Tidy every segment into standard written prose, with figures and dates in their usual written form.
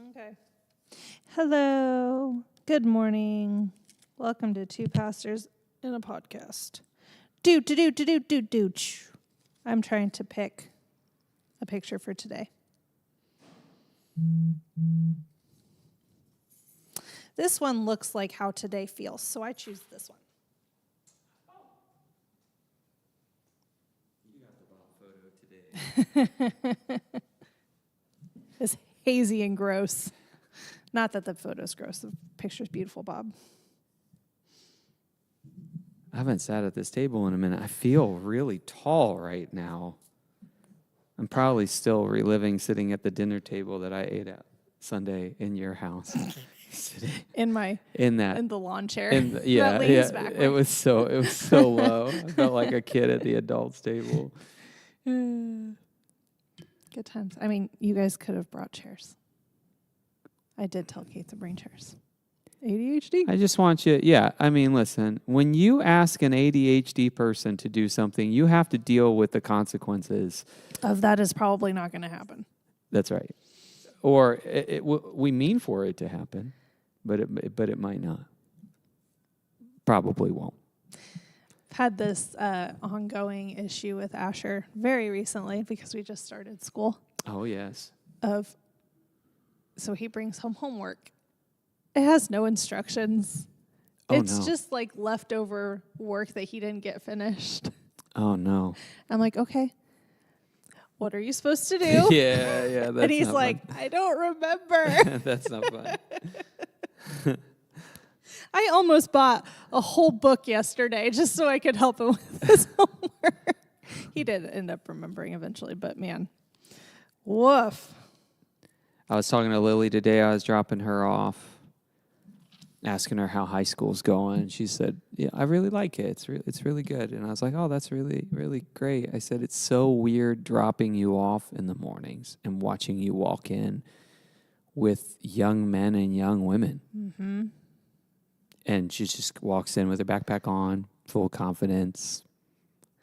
Okay. Hello. Good morning. Welcome to Two Pastors in a Podcast. Do. I'm trying to pick a picture for today. This one looks like how today feels, so I choose this one. You got the wrong photo today. It's hazy and gross. Not that the photo's gross. The picture's beautiful, Bob. I haven't sat at this table in a minute. I feel really tall right now. I'm probably still reliving sitting at the dinner table that I ate at Sunday in your house. In the lawn chair. Yeah. It was so low. I felt like a kid at the adults table. Good times. I mean, you guys could have brought chairs. I did tell Kate to bring chairs. ADHD? I just want you, listen, when you ask an ADHD person to do something, you have to deal with the consequences. Of that is probably not going to happen. That's right. Or we mean for it to happen, but it might not. Probably won't. I've had this ongoing issue with Asher very recently because we just started school. Oh, yes. So he brings home homework. It has no instructions. It's just like leftover work that he didn't get finished. Oh, no. I'm like, okay, what are you supposed to do? Yeah. That's and he's like, fun. I don't remember. That's not fun. I almost bought a whole book yesterday just so I could help him with his homework. He did end up remembering eventually, but man, woof. I was talking to Lily today. I was dropping her off, asking her how high school's going. She said, "Yeah, I really like it. It's really good." And I was like, "Oh, that's really, really great." I said, "It's so weird dropping you off in the mornings and watching you walk in with young men and young women." Mm-hmm. And she just walks in with her backpack on, full confidence,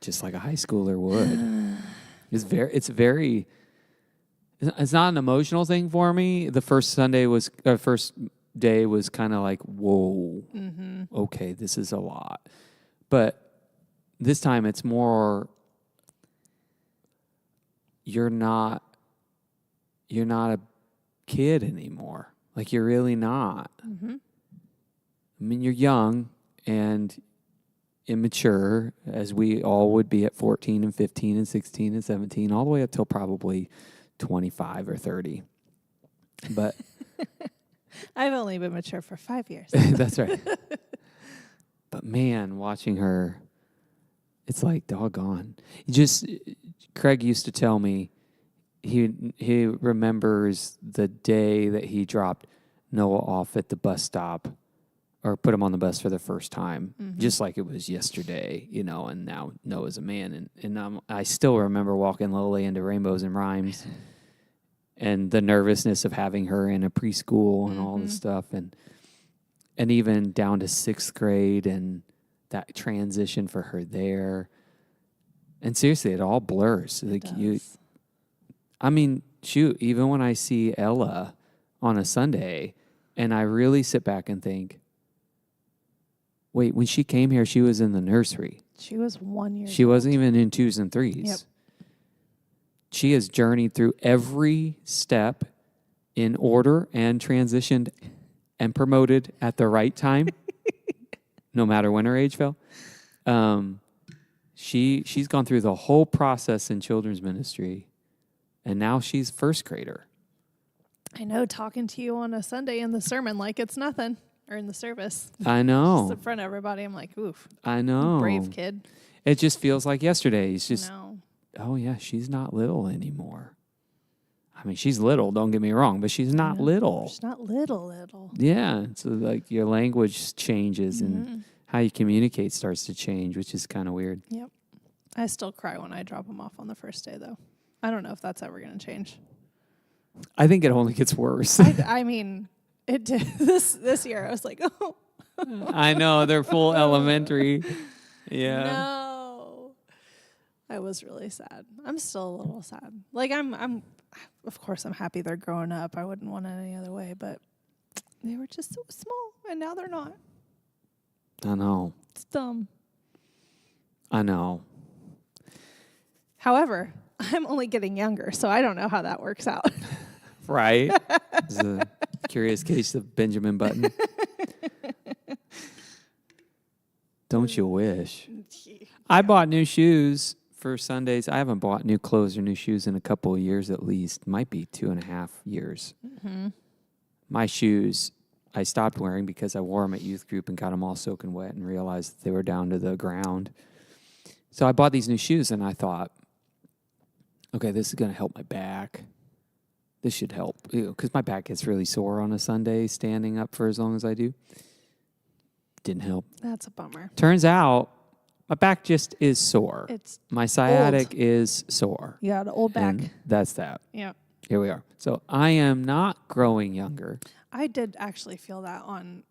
just like a high schooler would. It's not an emotional thing for me. The first day was kind of like, whoa, okay, this is a lot. But this time it's more, you're not a kid anymore. Like, you're really not. Mm-hmm. I mean, you're young and immature, as we all would be at 14 and 15 and 16 and 17, all the way up till probably 25 or 30. But I've only been mature for 5 years. That's right. But man, watching her, it's like doggone. Craig used to tell me he remembers the day that he dropped Noah off at the bus stop, or put him on the bus for the first time, just like it was yesterday, and now Noah's a man. And I still remember walking Lily into Rainbows and Rhymes and the nervousness of having her in a preschool and all this stuff. And even down to 6th grade and that transition for her there. And seriously, it all blurs. Even when I see Ella on a Sunday and I really sit back and think, wait, when she came here, she was in the nursery. She was 1 year old. She wasn't even in 2s and 3s. Yep. She has journeyed through every step in order and transitioned and promoted at the right time, no matter when her age fell. She's gone through the whole process in children's ministry, and now she's first grader. I know, talking to you on a Sunday in the sermon like it's nothing. Or in the service. I know. Just in front of everybody. I'm like, oof. I know. Brave kid. It just feels like yesterday. It's just, no. Oh, yeah, she's not little anymore. I mean, she's little, don't get me wrong, but she's not little. She's not little. Yeah. So, like, your language changes and how you communicate starts to change, which is kind of weird. Yep. I still cry when I drop them off on the first day, though. I don't know if that's ever going to change. I think it only gets worse. I mean... It did. This year, I was like, oh. I know, they're full elementary. Yeah. No. I was really sad. I'm still a little sad. Like, I'm of course, I'm happy they're growing up. I wouldn't want it any other way, but they were just so small, and now they're not. I know. It's dumb. I know. However, I'm only getting younger, so I don't know how that works out. Right? It's a curious case of Benjamin Button. Don't you wish? I bought new shoes for Sundays. I haven't bought new clothes or new shoes in a couple of years at least. Might be 2.5 years. Mm-hmm. My shoes, I stopped wearing because I wore them at youth group and got them all soaking wet and realized that they were down to the ground. So I bought these new shoes and I thought, okay, this is going to help my back. This should help, because my back gets really sore on a Sunday standing up for as long as I do. Didn't help. That's a bummer. Turns out my back just is sore. It's my sciatic is sore. Yeah, the old back. And that's that. Yeah. Here we are. So I am not growing younger. I did actually feel that on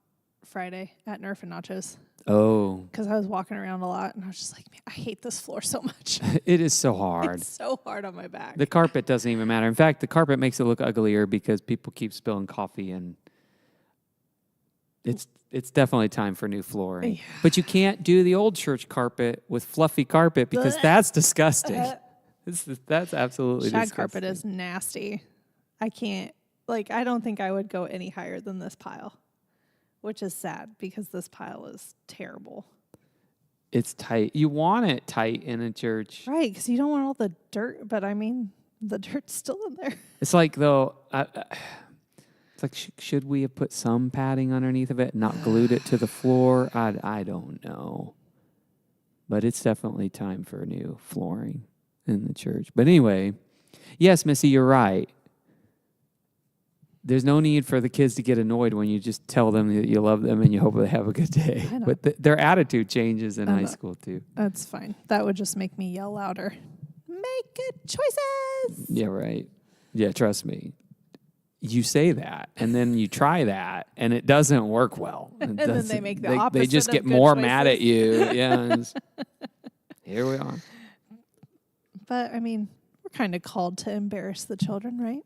Friday at Nerf and Nachos. Oh. Because I was walking around a lot, and I was just like, man, I hate this floor so much. It is so hard. It's so hard on my back. The carpet doesn't even matter. In fact, the carpet makes it look uglier because people keep spilling coffee, and it's definitely time for new flooring. Yeah. But you can't do the old church carpet with fluffy carpet because that's disgusting. That's absolutely Shag disgusting. carpet is nasty. I can't, I don't think I would go any higher than this pile, which is sad because this pile is terrible. It's tight. You want it tight in a church. Right, because you don't want all the dirt, but I mean, the dirt's still in there. It's like, though, it's like, should we have put some padding underneath of it and not glued it to the floor? I don't know. But it's definitely time for new flooring in the church. But anyway, yes, Missy, you're right. There's no need for the kids to get annoyed when you just tell them that you love them and you hope they have a good day. But their attitude changes in high school, too. That's fine. That would just make me yell louder. Make good choices. Yeah, right. Yeah, trust me. You say that, and then you try that, and it doesn't work well. And then they make the opposite. They just get more mad at you. Yeah. Here we are. But, I mean, we're kind of called to embarrass the children, right?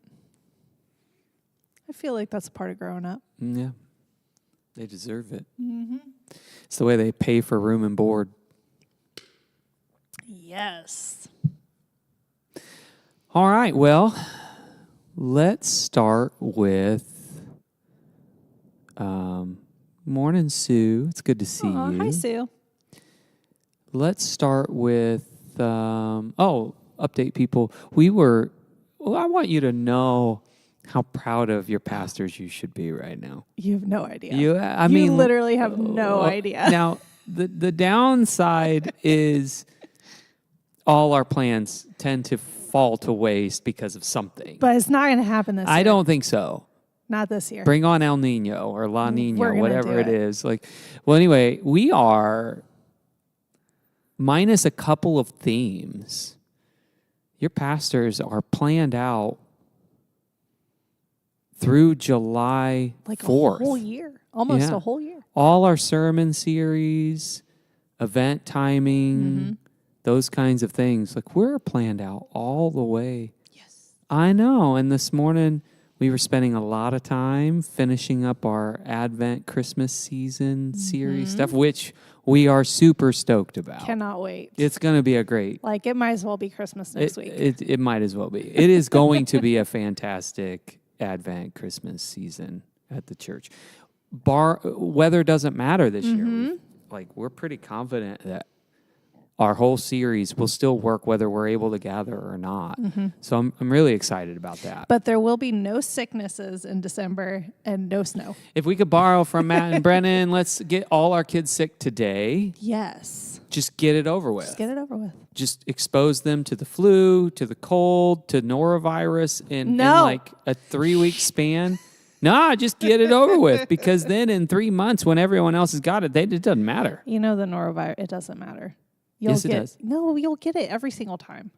I feel like that's a part of growing up. Yeah. They deserve it. Mm-hmm. It's the way they pay for room and board. Yes. All right. Well, let's start with morning, Sue. It's good to see you. Hi, Sue. Let's start with, update people. I want you to know how proud of your pastors you should be right now. You have no idea. You literally have no idea. Now, the downside is all our plans tend to fall to waste because of something. But it's not going to happen this year. I don't think so. Not this year. Bring on El Nino or La Nina, whatever it is. Anyway, we are minus a couple of themes. Your pastors are planned out through July 4th. A whole year. Almost a whole year. All our sermon series, event timing, those kinds of things. We're planned out all the way. Yes. I know. And this morning, we were spending a lot of time finishing up our Advent Christmas season series stuff, which we are super stoked about. Cannot wait. It's going to be a great... it might as well be Christmas next week. It might as well be. It is going to be a fantastic Advent Christmas season at the church. Weather doesn't matter this year. We're pretty confident that our whole series will still work whether we're able to gather or not. So I'm really excited about that. But there will be no sicknesses in December and no snow. If we could borrow from Matt and Brennan, let's get all our kids sick today. Yes. Just get it over with. Just get it over with. Just expose them to the flu, to the cold, to norovirus in a 3-week span. No, just get it over with, because then in 3 months when everyone else has got it, it doesn't matter. The norovirus, it doesn't matter. Yes, it does. No, you'll get it every single time.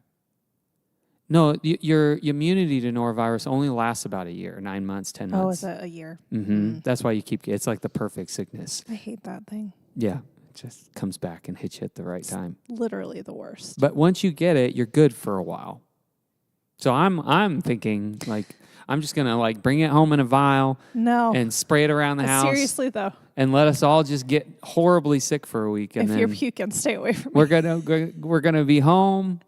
No, your immunity to norovirus only lasts about a year, 9 months, 10 months. Oh, is it a year? That's why you it's like the perfect sickness. I hate that thing. Yeah, it just comes back and hits you at the right time. Literally the worst. But once you get it, you're good for a while. So I'm thinking like I'm just gonna like bring it home in a vial No. and spray it around the house. Seriously, though, And let us all just get horribly sick for a week, and if you're then puking, stay away from we're me. gonna be home.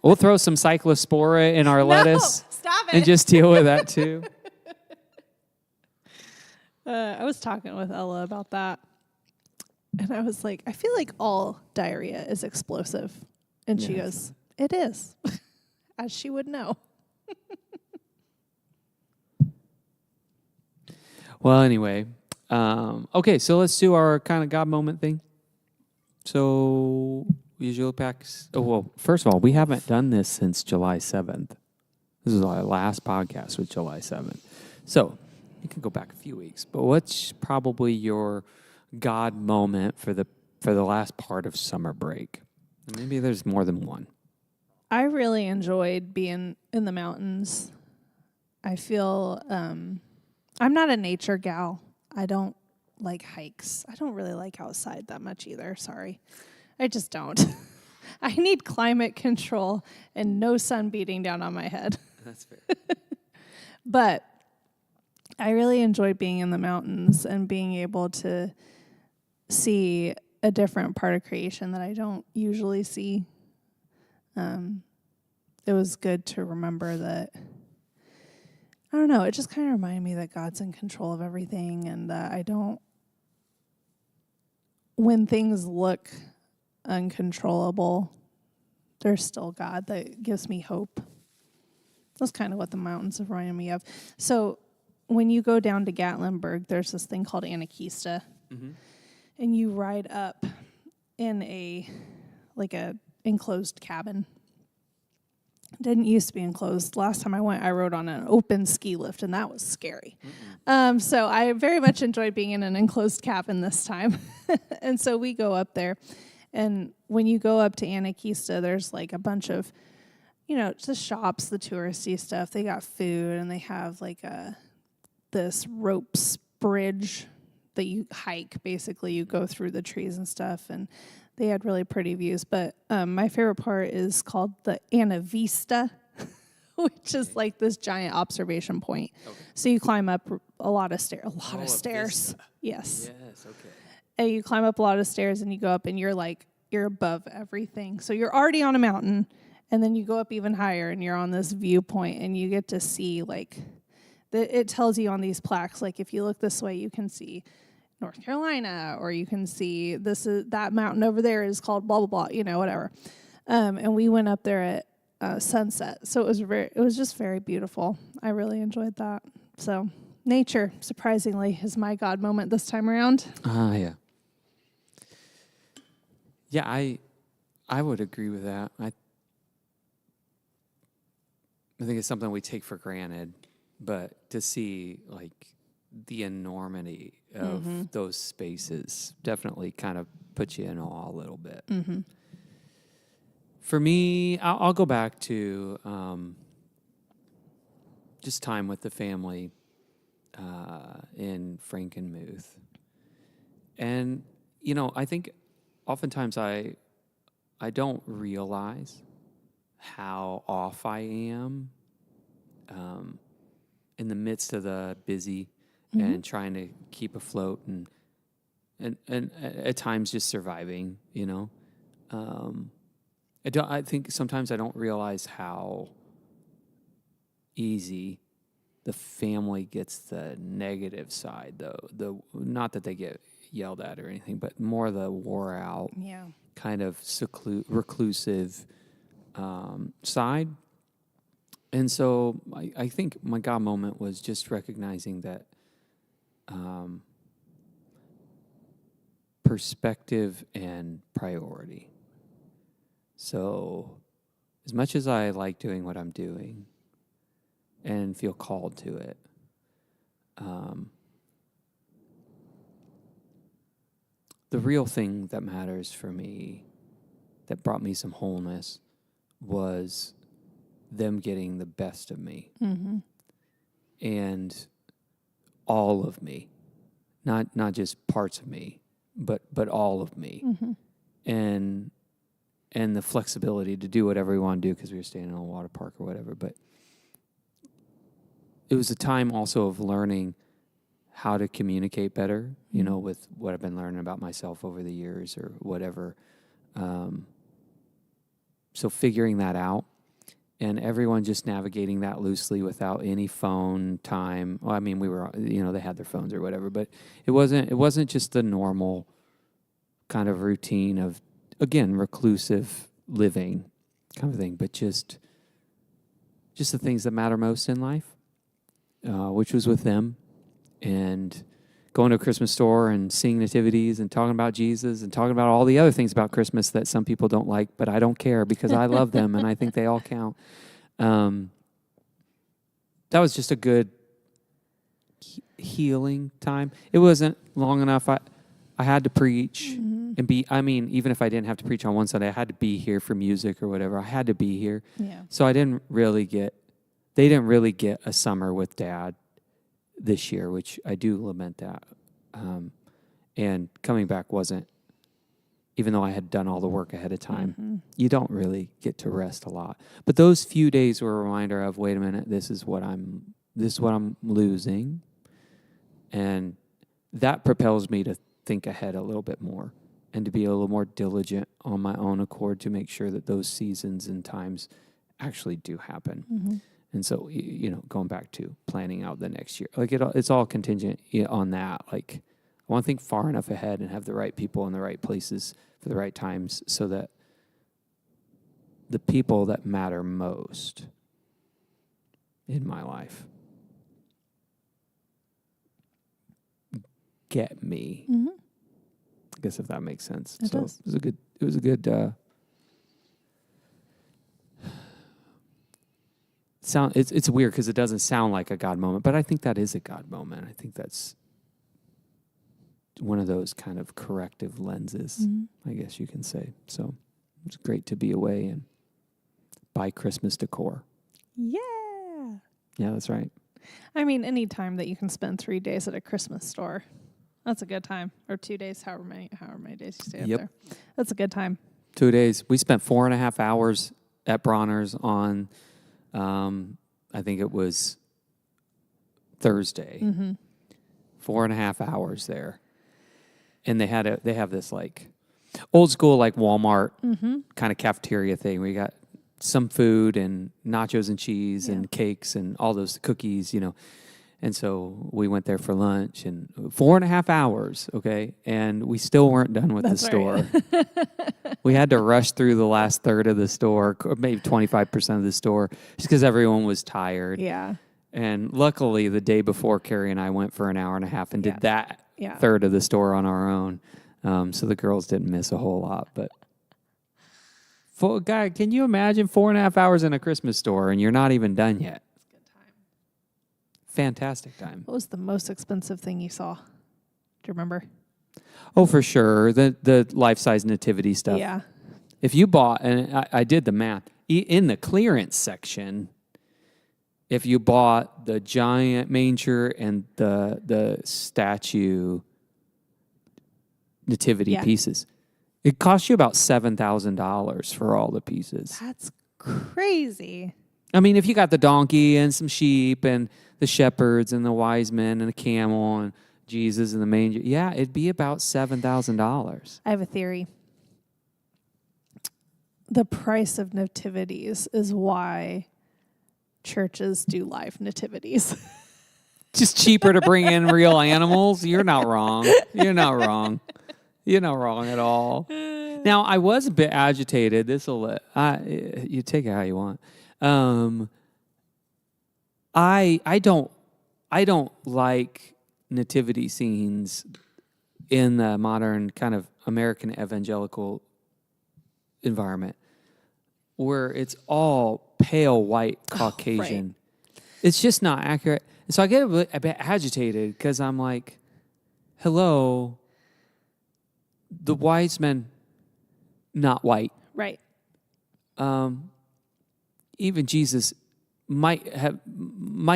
We'll throw some cyclospora in our lettuce Stop it. and just deal with that too. I was talking with Ella about that, and I was like, I feel like all diarrhea is explosive. And she Yeah, goes, it is, as she would know. Well, anyway, okay, so let's do our kind of God moment thing. So, usual packs. Oh, well, first of all, we haven't done this since July 7th. This is our last podcast with July 7th. So, you can go back a few weeks. But what's probably your God moment for the last part of summer break? Maybe there's more than one. I really enjoyed being in the mountains. I feel I'm not a nature gal. I don't like hikes. I don't really like outside that much either. Sorry. I just don't. I need climate control and no sun beating down on my head. That's fair. But I really enjoyed being in the mountains and being able to see a different part of creation that I don't usually see. It was good to remember that, I don't know, it just kind of reminded me that God's in control of everything and that I don't, when things look uncontrollable, there's still God that gives me hope. That's kind of what the mountains have reminded me of. So when you go down to Gatlinburg, there's this thing called Anakista, and you ride up in a enclosed cabin. It didn't used to be enclosed. Last time I went, I rode on an open ski lift, and that was scary. So I very much enjoyed being in an enclosed cabin this time. And so we go up there, and when you go up to Anakista, there's like a bunch of, just shops, the touristy stuff. They got food, and they have like this ropes bridge that you hike. Basically, you go through the trees and stuff, and they had really pretty views. But my favorite part is called the Anavista, which is like this giant observation point. Okay. So you climb up a lot of stairs. Vista. Yes. Yes, okay. And you climb up a lot of stairs, and you go up, and you're above everything. So you're already on a mountain, and then you go up even higher, and you're on this viewpoint, and you get to see, like, it tells you on these plaques, like, if you look this way, you can see North Carolina, or you can see that mountain over there is called blah, blah, blah, whatever. And we went up there at sunset. So it was just very beautiful. I really enjoyed that. So nature, surprisingly, is my God moment this time around. Yeah. Yeah, I would agree with that. I think it's something we take for granted, but to see like the enormity of those spaces definitely kind of puts you in awe a little bit. For me, I'll go back to just time with the family in Frankenmuth. And, I think oftentimes I don't realize how off I am in the midst of the busy and trying to keep afloat and at times just surviving, I think sometimes I don't realize how easy the family gets the negative side, though. Not that they get yelled at or anything, but more the wore out, kind of reclusive side. And so I think my God moment was just recognizing that perspective and priority. So as much as I like doing what I'm doing and feel called to it, the real thing that matters for me, that brought me some wholeness, was them getting the best of me. And all of me, not just parts of me, but all of me. And and the flexibility to do whatever we want to do because we were staying in a water park or whatever. But it was a time also of learning how to communicate better, with what I've been learning about myself over the years or whatever. So figuring that out, and everyone just navigating that loosely without any phone time. Well, I mean, we were, they had their phones or whatever, but it wasn't just the normal kind of routine of, again, reclusive living kind of thing, but just the things that matter most in life, which was with them, and going to a Christmas store and seeing nativities and talking about Jesus and talking about all the other things about Christmas that some people don't like, but I don't care because I love them and I think they all count. That was just a good healing time. It wasn't long enough. I had to preach and even if I didn't have to preach on one Sunday, I had to be here for music or whatever. I had to be here. Yeah. So they didn't really get a summer with Dad this year, which I do lament that. And coming back wasn't, even though I had done all the work ahead of time, you don't really get to rest a lot. But those few days were a reminder of, wait a minute, this is what I'm losing. And that propels me to think ahead a little bit more and to be a little more diligent on my own accord to make sure that those seasons and times actually do happen. Mm-hmm. And so, going back to planning out the next year, like it's all contingent on that. Like, I want to think far enough ahead and have the right people in the right places for the right times so that the people that matter most in my life get me. Mm-hmm. I guess if that makes sense. It does. It was a good it's weird because it doesn't sound like a God moment, but I think that is a God moment. I think that's one of those kind of corrective lenses, I guess you can say. So it's great to be away and buy Christmas decor. Yeah. Yeah, that's right. I mean, any time that you can spend 3 days at a Christmas store, that's a good time. Or 2 days, however many days you stay up there. That's a good time. 2 days. We spent 4.5 hours at Bronner's on, I think it was Thursday. 4.5 hours there. And they have this like old school like Walmart kind of cafeteria thing where you got some food and nachos and cheese and cakes and all those cookies, And so we went there for lunch and 4.5 hours, okay? And we still weren't done with the store. Right. We had to rush through the last third of the store, or maybe 25% of the store, just because everyone was tired. Yeah. And luckily, the day before, Carrie and I went for an hour and a half and did that third of the store on our own. So the girls didn't miss a whole lot. But, guy, can you imagine 4.5 hours in a Christmas store and you're not even done yet? Fantastic time. What was the most expensive thing you saw? Do you remember? Oh, for sure. The life-size nativity stuff. Yeah. If you bought, and I did the math, in the clearance section, if you bought the giant manger and the statue nativity pieces, it cost you about $7,000 for all the pieces. That's crazy. I mean, if you got the donkey and some sheep and the shepherds and the wise men and the camel and Jesus and the manger, it'd be about $7,000. I have a theory. The price of nativities is why churches do live nativities. Just cheaper to bring in real animals? You're not wrong. You're not wrong. You're not wrong at all. Now, I was a bit agitated. You take it how you want. I don't like nativity scenes in the modern kind of American evangelical environment where it's all pale white Caucasian. Right. It's just not accurate. So I get a bit agitated because I'm like, hello, the wise men, not white. Right. Even Jesus might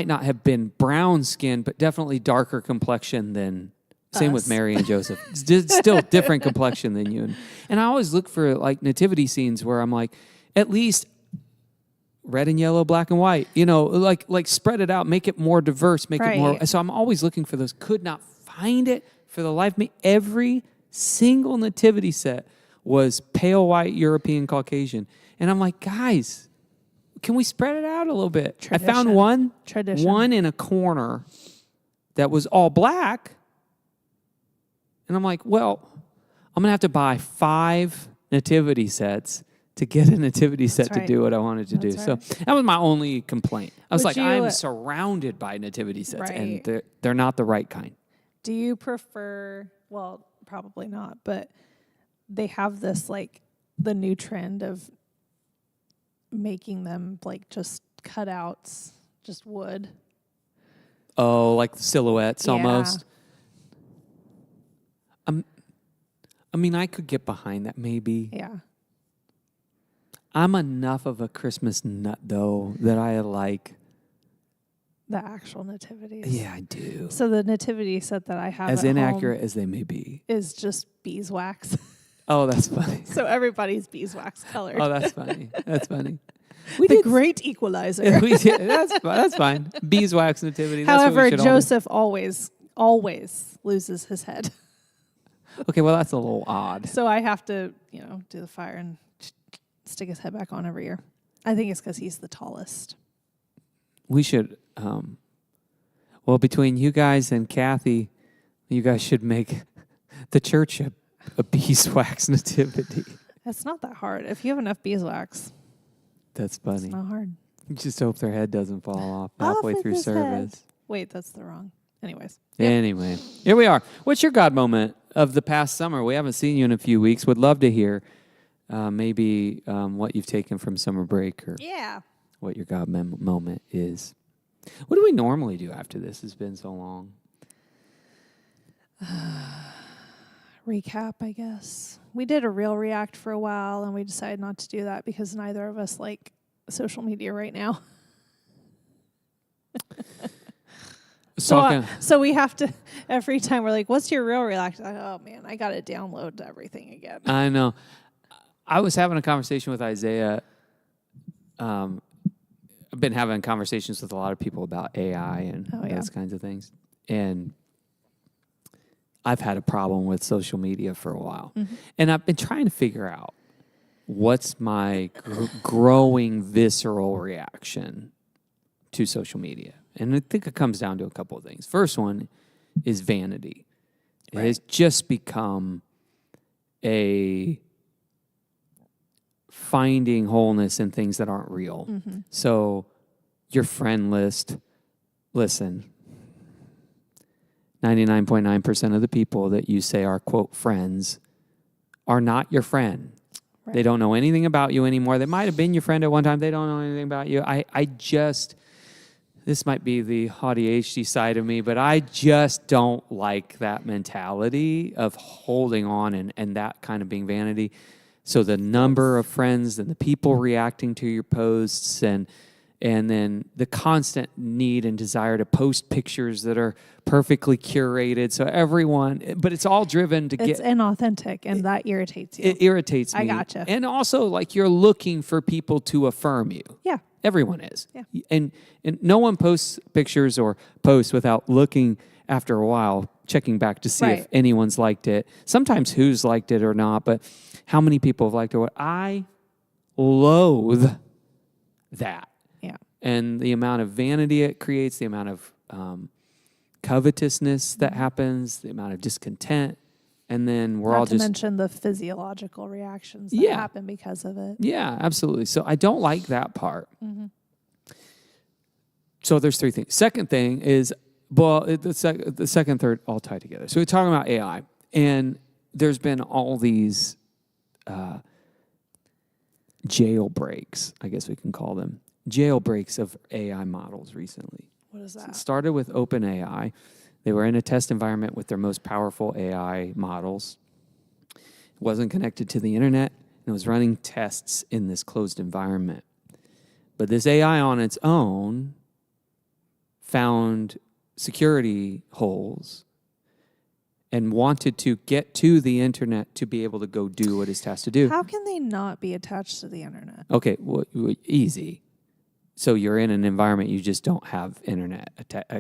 not have been brown skinned, but definitely darker complexion than Same with us. Mary and Joseph. Still different complexion than you. And I always look for like nativity scenes where I'm like, at least red and yellow, black and white, like spread it out, make it more diverse, make it more. Right. So I'm always looking for those. Could not find it for the life of me. Every single nativity set was pale white, European, Caucasian. And I'm like, guys, can we spread it out a little bit? Tradition. I found one in a corner that was all black. And I'm like, well, I'm going to have to buy 5 nativity sets to get a nativity set to do what I wanted to do. Right. So that was my only complaint. I was I'm surrounded by nativity sets, Right. and they're not the right kind. Do you prefer, well, probably not, but they have this, like, the new trend of making them, like, just cutouts, just wood. Oh, like silhouettes almost. I mean, I could get behind that maybe. Yeah. I'm enough of a Christmas nut, though, that I like. The actual nativities. Yeah, I do. So the nativity set that I have As at inaccurate home as they may be. is just beeswax. Oh, that's funny. So everybody's beeswax colored. Oh, that's funny. That's funny. The great equalizer. That's fine. Beeswax nativity. That's However, what we should Joseph always loses his head. Okay, well, that's a little odd. So I have to, do the fire and stick his head back on every year. I think it's because he's the tallest. We should, well, between you guys and Kathy, you guys should make the church a beeswax nativity. That's not that hard. If you have enough beeswax, That's funny. it's not hard. You just hope their head doesn't fall off halfway Off through with his service. head. Wait, that's the wrong. Anyways. Anyway, here we are. What's your God moment of the past summer? We haven't seen you in a few weeks. Would love to hear maybe what you've taken from summer break or what your God moment is. What do we normally do after this? It's been so long. Recap, I guess. We did a real react for a while, and we decided not to do that because neither of us like social media right now. So we have to, every time we're like, what's your real react? Oh, man, I got to download everything again. I know. I was having a conversation with Isaiah. I've been having conversations with a lot of people about AI and those kinds of things. And I've had a problem with social media for a while. Mm-hmm. And I've been trying to figure out what's my growing visceral reaction to social media. And I think it comes down to a couple of things. First one is vanity. It has just become a finding wholeness in things that aren't real. Mm-hmm. So your friend list, listen, 99.9% of the people that you say are, quote, friends are not your friend. Right. They don't know anything about you anymore. They might have been your friend at one time. They don't know anything about you. This might be the ADHD side of me, but I just don't like that mentality of holding on and that kind of being vanity. So the number of friends and the people reacting to your posts and then the constant need and desire to post pictures that are perfectly curated. So everyone, but it's all driven to it's inauthentic, and that irritates you. It irritates me. I gotcha. And also, like, you're looking for people to affirm you. Yeah. Everyone is. Yeah. And no one posts pictures or posts without looking after a while, checking back to see if anyone's liked it. Sometimes who's liked it or not, but how many people have liked it. I loathe that. Yeah. And the amount of vanity it creates, the amount of covetousness that happens, the amount of discontent. And then we're all just... Not to mention the physiological reactions that happen because of it. Yeah, absolutely. So I don't like that part. Mm-hmm. So there's 3 things. Second thing is, the second, third all tie together. So we're talking about AI. And there's been all these jailbreaks, I guess we can call them. Jailbreaks of AI models recently. What is that? It started with OpenAI. They were in a test environment with their most powerful AI models. It wasn't connected to the internet, and it was running tests in this closed environment. But this AI on its own found security holes and wanted to get to the internet to be able to go do what it's tasked to do. How can they not be attached to the internet? Okay, well, easy. So you're in an environment, you just don't have internet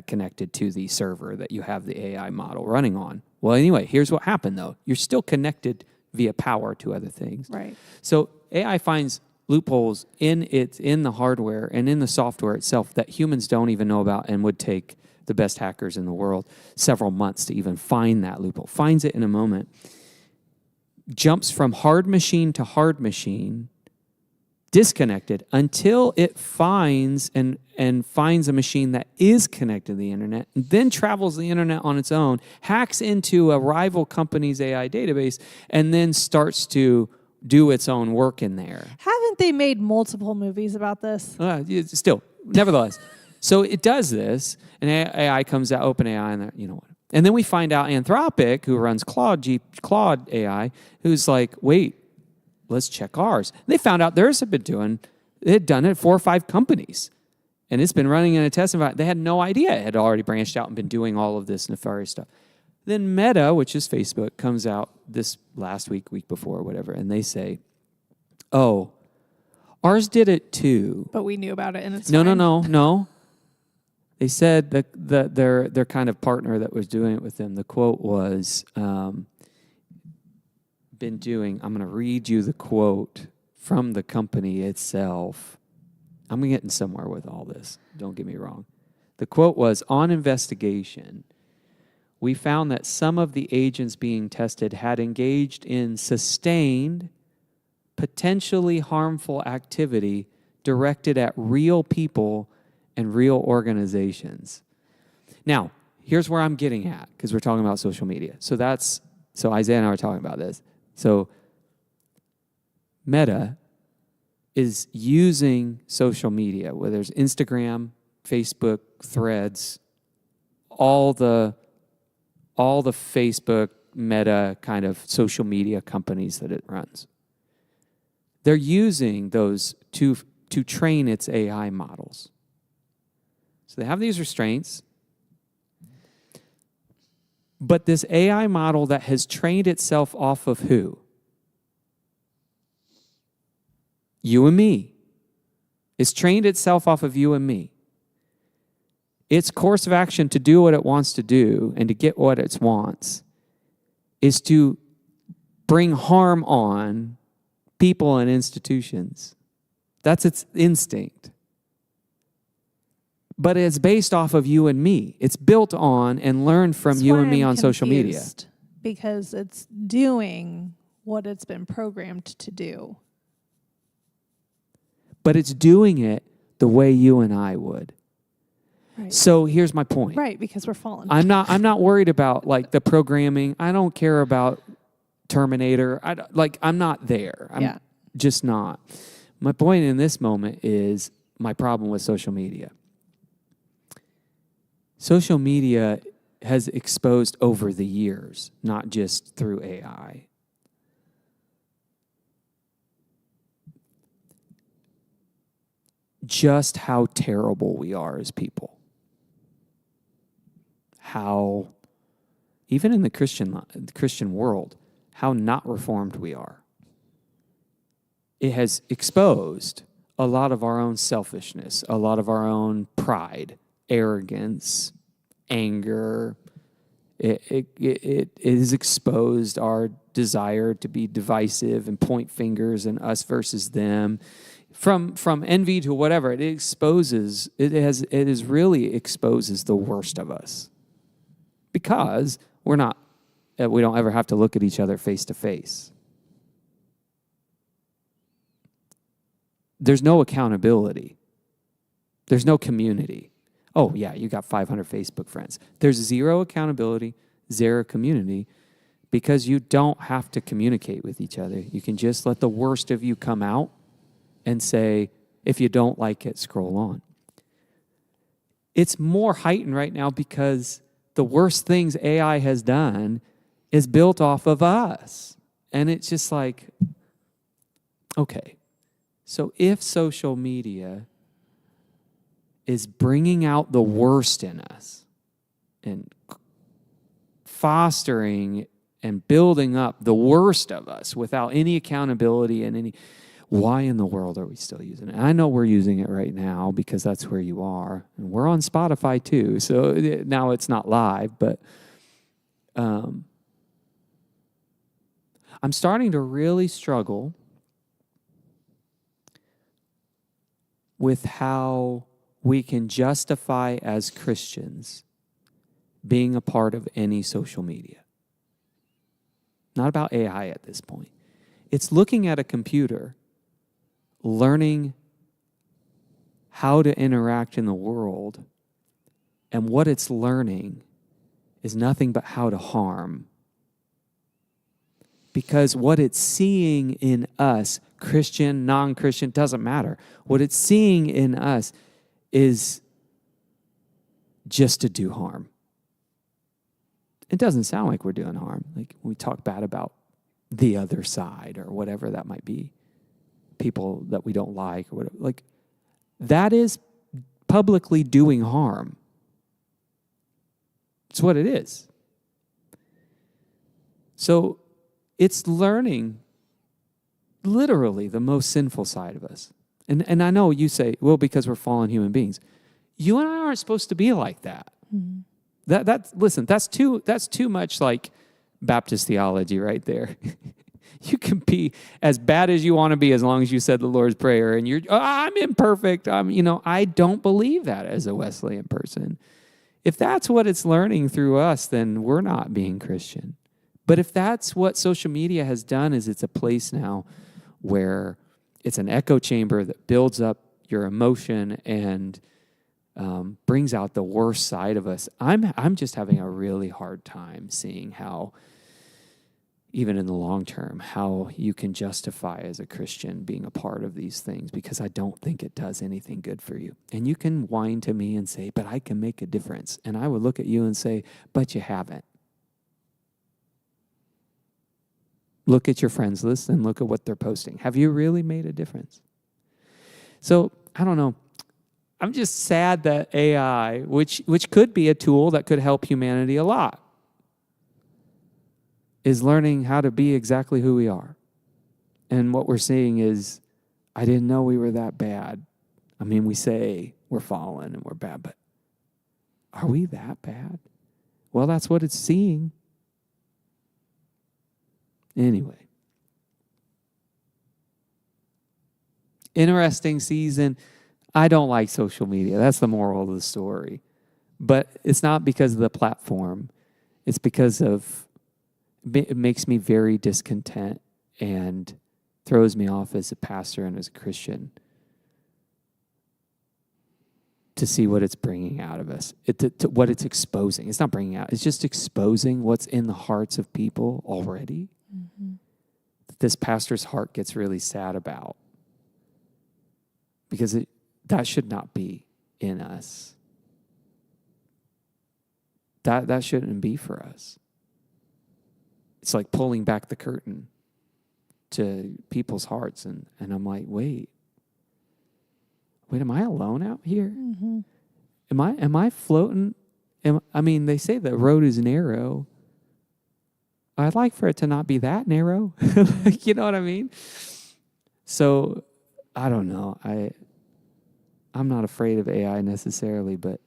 connected to the server that you have the AI model running on. Well, anyway, here's what happened, though. You're still connected via power to other things. Right. So AI finds loopholes in the hardware and in the software itself that humans don't even know about, and would take the best hackers in the world several months to even find that loophole. Finds it in a moment. Jumps from hard machine to hard machine, disconnected, until it finds and finds a machine that is connected to the internet, and then travels the internet on its own, hacks into a rival company's AI database, and then starts to do its own work in there. Haven't they made multiple movies about this? Still, nevertheless. So it does this, and AI comes out, OpenAI, and you know what. And then we find out Anthropic, who runs Claude AI, who's like, wait, let's check ours. And they found out theirs had done it 4 or 5 companies. And it's been running in a test environment. They had no idea it had already branched out and been doing all of this nefarious stuff. Then Meta, which is Facebook, comes out this last week before, whatever, and they say, oh, ours did it too. But we knew about it, and it's No. They said that their kind of partner that was doing it with them, the quote was, I'm going to read you the quote from the company itself. I'm getting somewhere with all this. Don't get me wrong. The quote was, on investigation, we found that some of the agents being tested had engaged in sustained, potentially harmful activity directed at real people and real organizations. Now, here's where I'm getting at, because we're talking about social media. So Isaiah and I are talking about this. So Meta is using social media, whether there's Instagram, Facebook, Threads, all the Facebook, Meta kind of social media companies that it runs. They're using those to train its AI models. So they have these restraints. But this AI model that has trained itself off of who? You and me. It's trained itself off of you and me. Its course of action to do what it wants to do and to get what it wants is to bring harm on people and institutions. That's its instinct. But it's based off of you and me. It's built on and learned from That's you why and me I'm on social media. confused, because it's doing what it's been programmed to do. But it's doing it the way you and I would. Right. So here's my point. Right, because we're fallen. I'm not worried about like the programming. I don't care about Terminator. I'm not there. I'm just not. My point in this moment is my problem with social media. Social media has exposed over the years, not just through AI, just how terrible we are as people. How, even in the Christian world, how not reformed we are. It has exposed a lot of our own selfishness, a lot of our own pride, arrogance, anger. It has exposed our desire to be divisive and point fingers and us versus them. From envy to whatever, it really exposes the worst of us. Because we don't ever have to look at each other face to face. There's no accountability. There's no community. Oh, yeah, you got 500 Facebook friends. There's zero accountability, zero community, because you don't have to communicate with each other. You can just let the worst of you come out and say, if you don't like it, scroll on. It's more heightened right now because the worst things AI has done is built off of us. And it's just like, okay, so if social media is bringing out the worst in us and fostering and building up the worst of us without any accountability and any, why in the world are we still using it? And I know we're using it right now because that's where you are. And we're on Spotify too. So now it's not live, but I'm starting to really struggle with how we can justify as Christians being a part of any social media. Not about AI at this point. It's looking at a computer, learning how to interact in the world, and what it's learning is nothing but how to harm. Because what it's seeing in us, Christian, non-Christian, doesn't matter. What it's seeing in us is just to do harm. It doesn't sound like we're doing harm. Like we talk bad about the other side or whatever that might be, people that we don't like or whatever. Like that is publicly doing harm. It's what it is. So it's learning literally the most sinful side of us. And I know you say, well, because we're fallen human beings. You and I aren't supposed to be like that. Mm-hmm. Listen, that's too much like Baptist theology right there. You can be as bad as you want to be as long as you said the Lord's Prayer and I'm imperfect. I don't believe that as a Wesleyan person. If that's what it's learning through us, then we're not being Christian. But if that's what social media has done, is it's a place now where it's an echo chamber that builds up your emotion and brings out the worst side of us. I'm just having a really hard time seeing how, even in the long term, how you can justify as a Christian being a part of these things, because I don't think it does anything good for you. And you can whine to me and say, but I can make a difference. And I would look at you and say, but you haven't. Look at your friends list and look at what they're posting. Have you really made a difference? So, I don't know. I'm just sad that AI, which could be a tool that could help humanity a lot, is learning how to be exactly who we are. And what we're seeing is, I didn't know we were that bad. I mean, we say we're fallen and we're bad, but are we that bad? Well, that's what it's seeing. Anyway. Interesting season. I don't like social media. That's the moral of the story. But it's not because of the platform. It's because it makes me very discontent and throws me off as a pastor and as a Christian to see what it's bringing out of us, what it's exposing. It's not bringing out. It's just exposing what's in the hearts of people already. Mm-hmm. This pastor's heart gets really sad about, because that should not be in us. That shouldn't be for us. It's like pulling back the curtain to people's hearts, and I'm like, wait, am I alone out here? Mm-hmm. Am I floating? They say the road is narrow. I'd like for it to not be that narrow. You know what I mean? So, I don't know. I'm not afraid of AI necessarily, but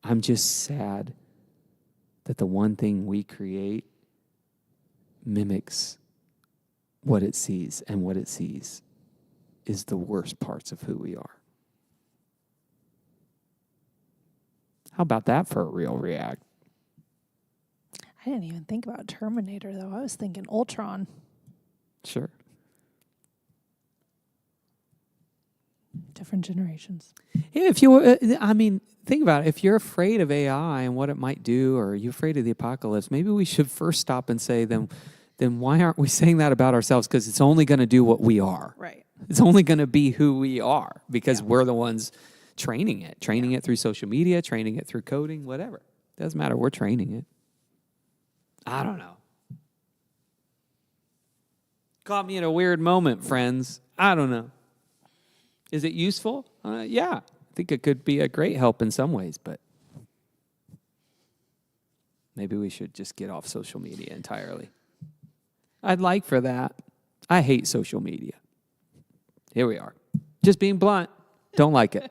I'm just sad that the one thing we create mimics what it sees, and what it sees is the worst parts of who we are. How about that for a real react? I didn't even think about Terminator, though. I was thinking Ultron. Sure. Different generations. Yeah, if you, think about it. If you're afraid of AI and what it might do, or you're afraid of the apocalypse, maybe we should first stop and say, then why aren't we saying that about ourselves? Because it's only going to do what we are. Right. It's only going to be who we are, because we're the ones training it through social media, training it through coding, whatever. Doesn't matter. We're training it. I don't know. Caught me in a weird moment, friends. I don't know. Is it useful? Yeah. I think it could be a great help in some ways, but maybe we should just get off social media entirely. I'd like for that. I hate social media. Here we are. Just being blunt. Don't like it.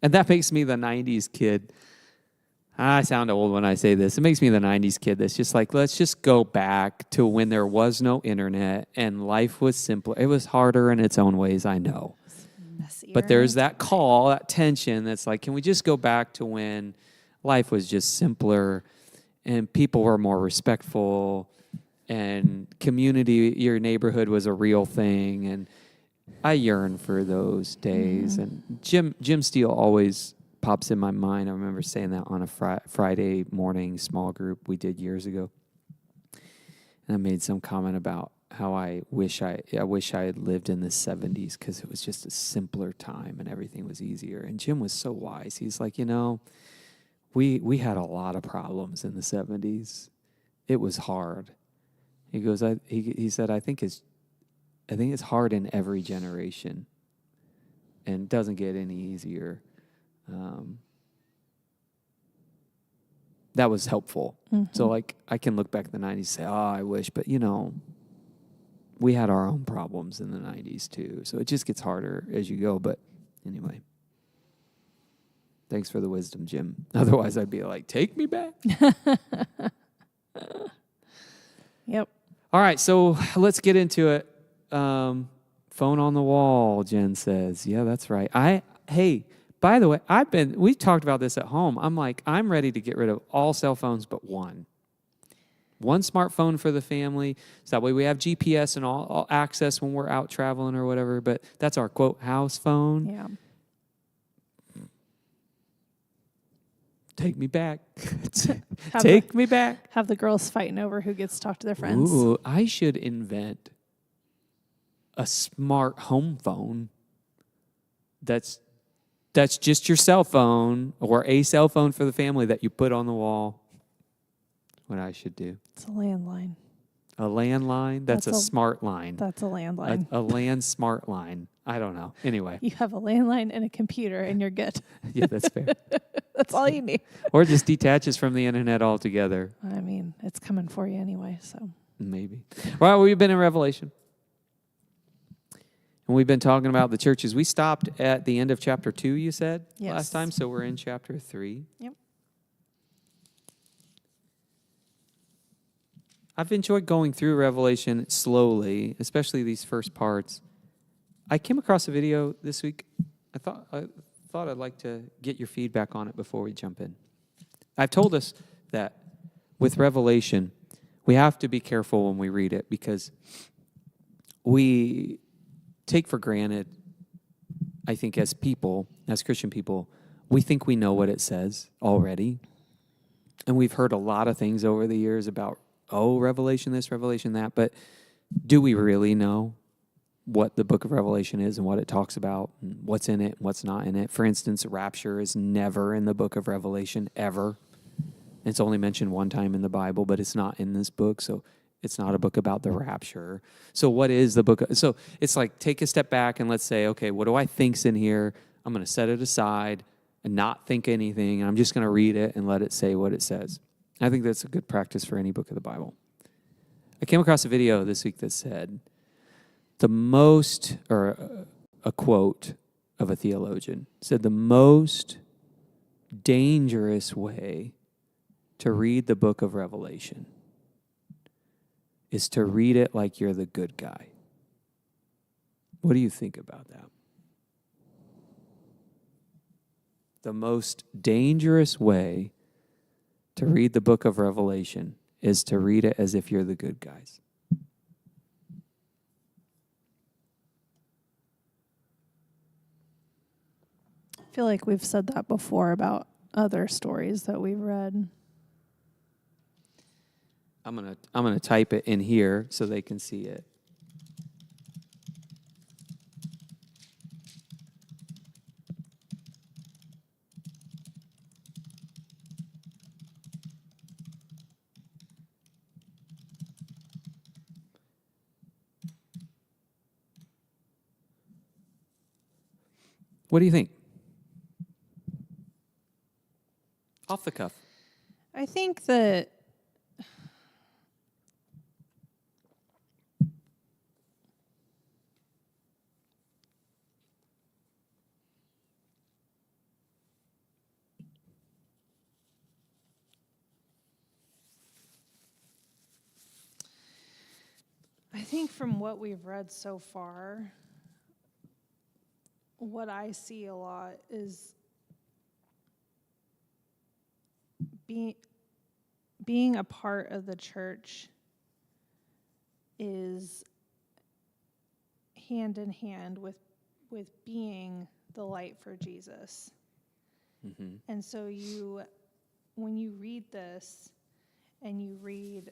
And that makes me the 90s kid. I sound old when I say this. It makes me the 90s kid that's just like, let's just go back to when there was no internet and life was simpler. It was harder in its own ways, I know. Messier. But there's that call, that tension that's like, can we just go back to when life was just simpler and people were more respectful and community, your neighborhood was a real thing. And I yearn for those days. And Jim Steele always pops in my mind. I remember saying that on a Friday morning small group we did years ago. And I made some comment about how I wish I had lived in the 70s because it was just a simpler time and everything was easier. And Jim was so wise. He's like, we had a lot of problems in the 70s. It was hard. He goes, he said, I think it's hard in every generation and doesn't get any easier. That was helpful. So like I can look back at the 90s and say, I wish, but we had our own problems in the 90s too. So it just gets harder as you go. But anyway, thanks for the wisdom, Jim. Otherwise I'd be like, take me back. Yep. All right, so let's get into it. Phone on the wall, Jen says. Yeah, that's right. Hey, by the way, we talked about this at home. I'm ready to get rid of all cell phones but one. One smartphone for the family. So that way we have GPS and all access when we're out traveling or whatever. But that's our, quote, house phone. Yeah. Take me back. Take me back. Have the girls fighting over who gets to talk to their friends. Ooh, I should invent a smart home phone that's just your cell phone or a cell phone for the family that you put on the wall. What I should do. It's a landline. A landline? That's a smart line. That's a landline. A land smart line. I don't know. Anyway. You have a landline and a computer and you're good. Yeah, that's fair. That's all you need. Or just detaches from the internet altogether. I mean, it's coming for you anyway, so. Maybe. Well, we've been in Revelation. And we've been talking about the churches. We stopped at the end of chapter 2, you said, last time. So we're in chapter 3. Yep. I've enjoyed going through Revelation slowly, especially these first parts. I came across a video this week. I thought I'd like to get your feedback on it before we jump in. I've told us that with Revelation, we have to be careful when we read it because we take for granted, I think as people, as Christian people, we think we know what it says already. And we've heard a lot of things over the years about, Revelation this, Revelation that. But do we really know what the book of Revelation is and what it talks about and what's in it, what's not in it? For instance, rapture is never in the book of Revelation, ever. It's only mentioned one time in the Bible, but it's not in this book, so it's not a book about the rapture. So what is the book? So it's like take a step back and let's say, okay, what do I think's in here? I'm going to set it aside and not think anything. And I'm just going to read it and let it say what it says. I think that's a good practice for any book of the Bible. I came across a video this week that said a quote of a theologian said the most dangerous way to read the book of Revelation is to read it like you're the good guy. What do you think about that? The most dangerous way to read the book of Revelation is to read it as if you're the good guys. I feel like we've said that before about other stories that we've read. I'm gonna type it in here so they can see it. What do you think? Off the cuff. I think that from what we've read so far, what I see a lot is being a part of the church is hand in hand with being the light for Jesus. Mm-hmm. And so when you read this and you read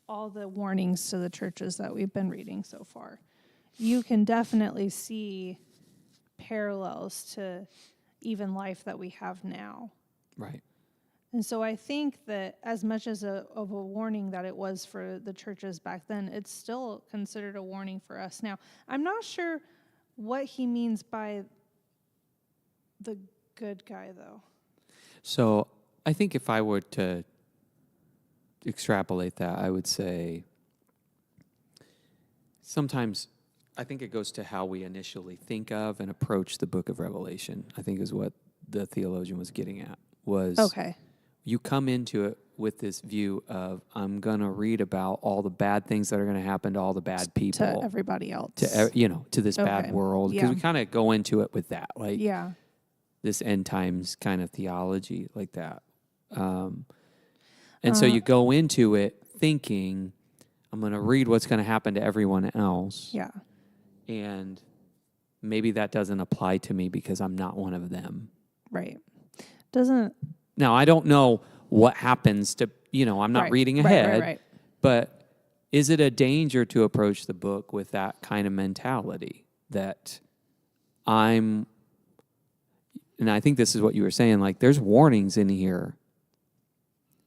all the warnings to the churches that we've been reading so far, you can definitely see parallels to even life that we have now. Right. And so I think that as much as of a warning that it was for the churches back then, it's still considered a warning for us now. I'm not sure what he means by the good guy, though. So I think if I were to extrapolate that, I would say sometimes I think it goes to how we initially think of and approach the book of Revelation, I think is what the theologian was getting at. Was Okay. You come into it with this view of, I'm going to read about all the bad things that are going to happen to all the bad people. To everybody else. To this bad Okay. world. Because Yeah. we kind of go into it with that, like Yeah. this end times kind of theology like that. And so you go into it thinking, I'm going to read what's going to happen to everyone else. Yeah. And maybe that doesn't apply to me because I'm not one of them. Right. Doesn't... Now, I don't know what happens to, I'm not reading ahead. Right. But is it a danger to approach the book with that kind of mentality that and I think this is what you were saying, like there's warnings in here.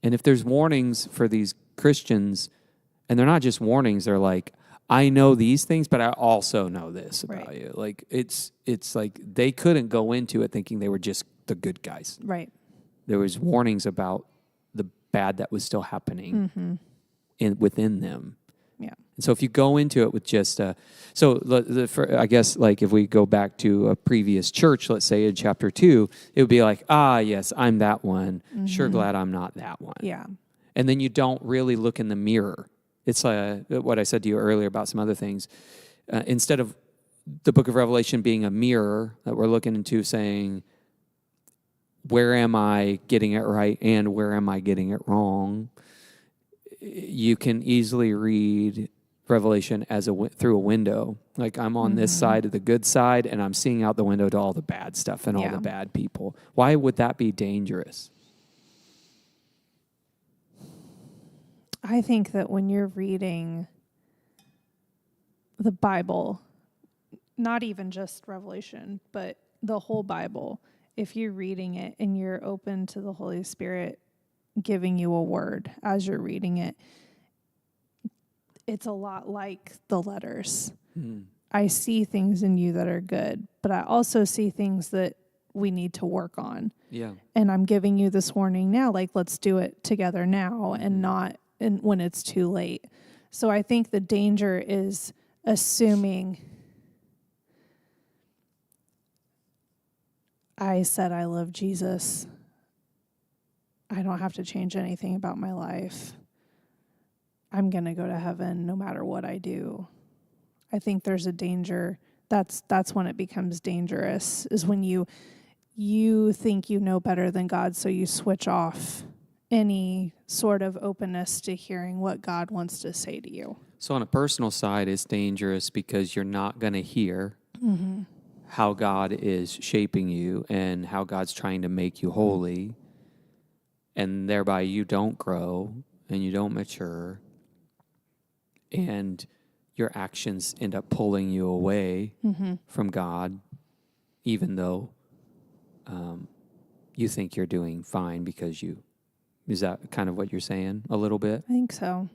And if there's warnings for these Christians, and they're not just warnings, they're like, I know these things, but I also know this about you. Like it's like they couldn't go into it thinking they were just the good guys. Right. There was warnings about the bad that was still happening within them. Yeah. And so if you go into it with just I guess like if we go back to a previous church, let's say in chapter 2, it would be like, yes, I'm that one. Sure glad I'm not that one. Yeah. And then you don't really look in the mirror. It's what I said to you earlier about some other things. Instead of the book of Revelation being a mirror that we're looking into saying, where am I getting it right and where am I getting it wrong? You can easily read Revelation as through a window. Like I'm on this side of the good side and I'm seeing out the window to all the bad stuff and all the bad people. Why would that be dangerous? I think that when you're reading the Bible, not even just Revelation, but the whole Bible, if you're reading it and you're open to the Holy Spirit giving you a word as you're reading it, it's a lot like the letters. I see things in you that are good, but I also see things that we need to work on. Yeah. And I'm giving you this warning now, like let's do it together now and not when it's too late. So I think the danger is assuming I said I love Jesus. I don't have to change anything about my life. I'm going to go to heaven no matter what I do. I think there's a danger. That's when it becomes dangerous, is when you think you know better than God, so you switch off any sort of openness to hearing what God wants to say to you. So on a personal side, it's dangerous because you're not going to hear how God is shaping you and how God's trying to make you holy. And thereby you don't grow and you don't mature. And your actions end up pulling you away from God, even though you think you're doing fine because is that kind of what you're saying a little bit? I think so.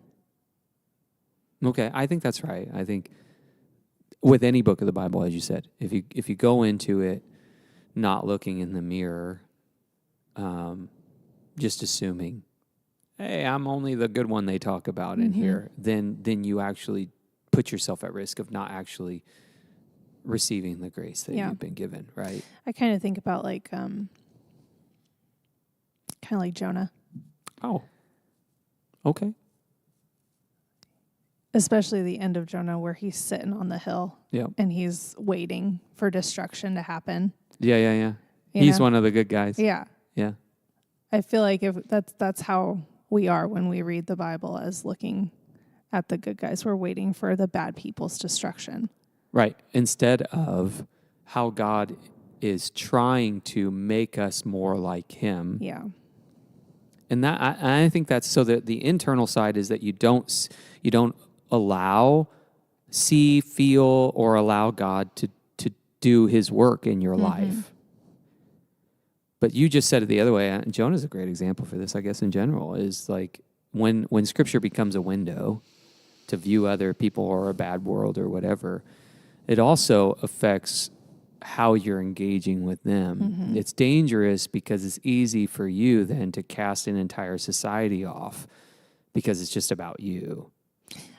Okay, I think that's right. I think with any book of the Bible, as you said, if you go into it not looking in the mirror, just assuming, hey, I'm only the good one they talk about in here, then you actually put yourself at risk of not actually receiving the grace that you've been given, right? I kind of think about like kind of like Jonah. Oh, okay. Especially the end of Jonah where he's sitting on the hill and he's waiting for destruction to happen. Yeah. He's one of the good guys. Yeah. Yeah. I feel like if that's how we are when we read the Bible, as looking at the good guys. We're waiting for the bad people's destruction. Right. Instead of how God is trying to make us more like him. Yeah. And that I think that's so that the internal side is that you don't allow, see, feel, or allow God to do his work in your life. But you just said it the other way. And Jonah's a great example for this, I guess, in general, is like when Scripture becomes a window to view other people or a bad world or whatever, it also affects how you're engaging with them. It's dangerous because it's easy for you then to cast an entire society off because it's just about you.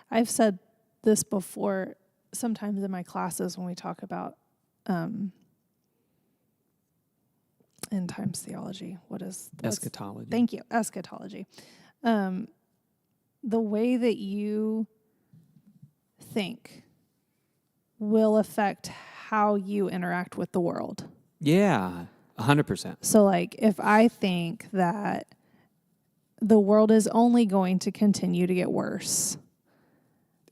I've said this before sometimes in my classes when we talk about end times theology. What's eschatology? Thank you, eschatology. The way that you think will affect how you interact with the world. Yeah, 100%. So, like, if I think that the world is only going to continue to get worse.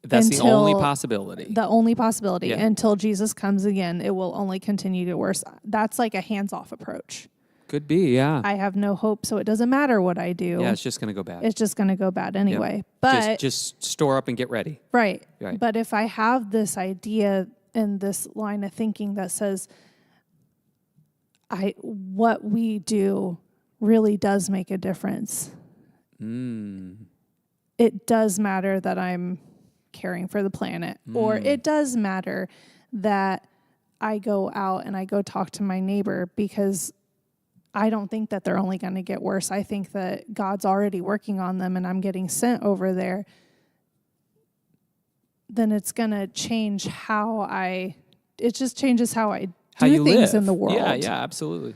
That's the only possibility. The only possibility. Yeah. Until Jesus comes again, it will only continue to get worse. That's like a hands-off approach. Could be, yeah. I have no hope, so it doesn't matter what I do. Yeah, it's just going to go bad. It's just going to go bad anyway. Yep. But just store up and get ready. Right. But if I have this idea and this line of thinking that says, what we do really does make a difference. It does matter that I'm caring for the planet, or it does matter that I go out and I go talk to my neighbor, because I don't think that they're only going to get worse. I think that God's already working on them and I'm getting sent over there. Then it's going to change it just changes how I do things in the world. Yeah, absolutely.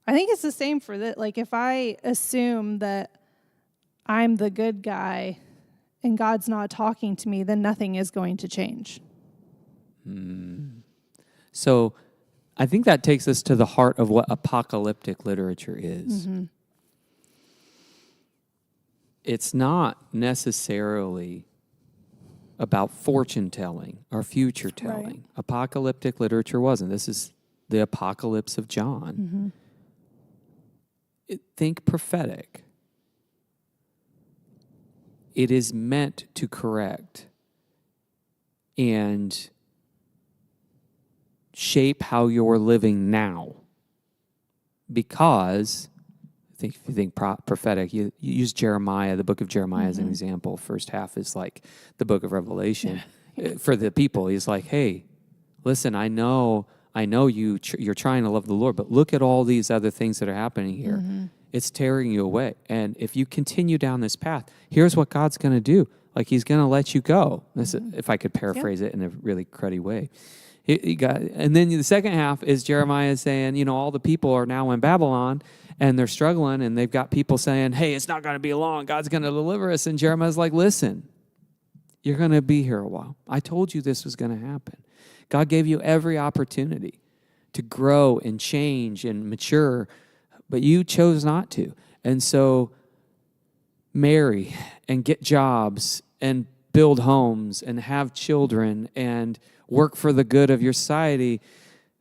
I think it's the same for that. Like, if I assume that I'm the good guy and God's not talking to me, then nothing is going to change. So I think that takes us to the heart of what apocalyptic literature is. It's not necessarily about fortune telling or future telling. Right. Apocalyptic literature wasn't. This is the apocalypse of John. Think prophetic. It is meant to correct and shape how you're living now. Because if you think prophetic, you use Jeremiah, the book of Jeremiah as an example. First half is like the book of Revelation. For the people, he's like, hey, listen, I know you're trying to love the Lord, but look at all these other things that are happening here. It's tearing you away. And if you continue down this path, here's what God's going to do. Like, he's going to let you go. This, if I could paraphrase it in a really cruddy way. And then the second half is Jeremiah saying, all the people are now in Babylon and they're struggling, and they've got people saying, hey, it's not going to be long. God's going to deliver us. And Jeremiah's like, listen, you're going to be here a while. I told you this was going to happen. God gave you every opportunity to grow and change and mature, but you chose not to. And so marry and get jobs and build homes and have children and work for the good of your society.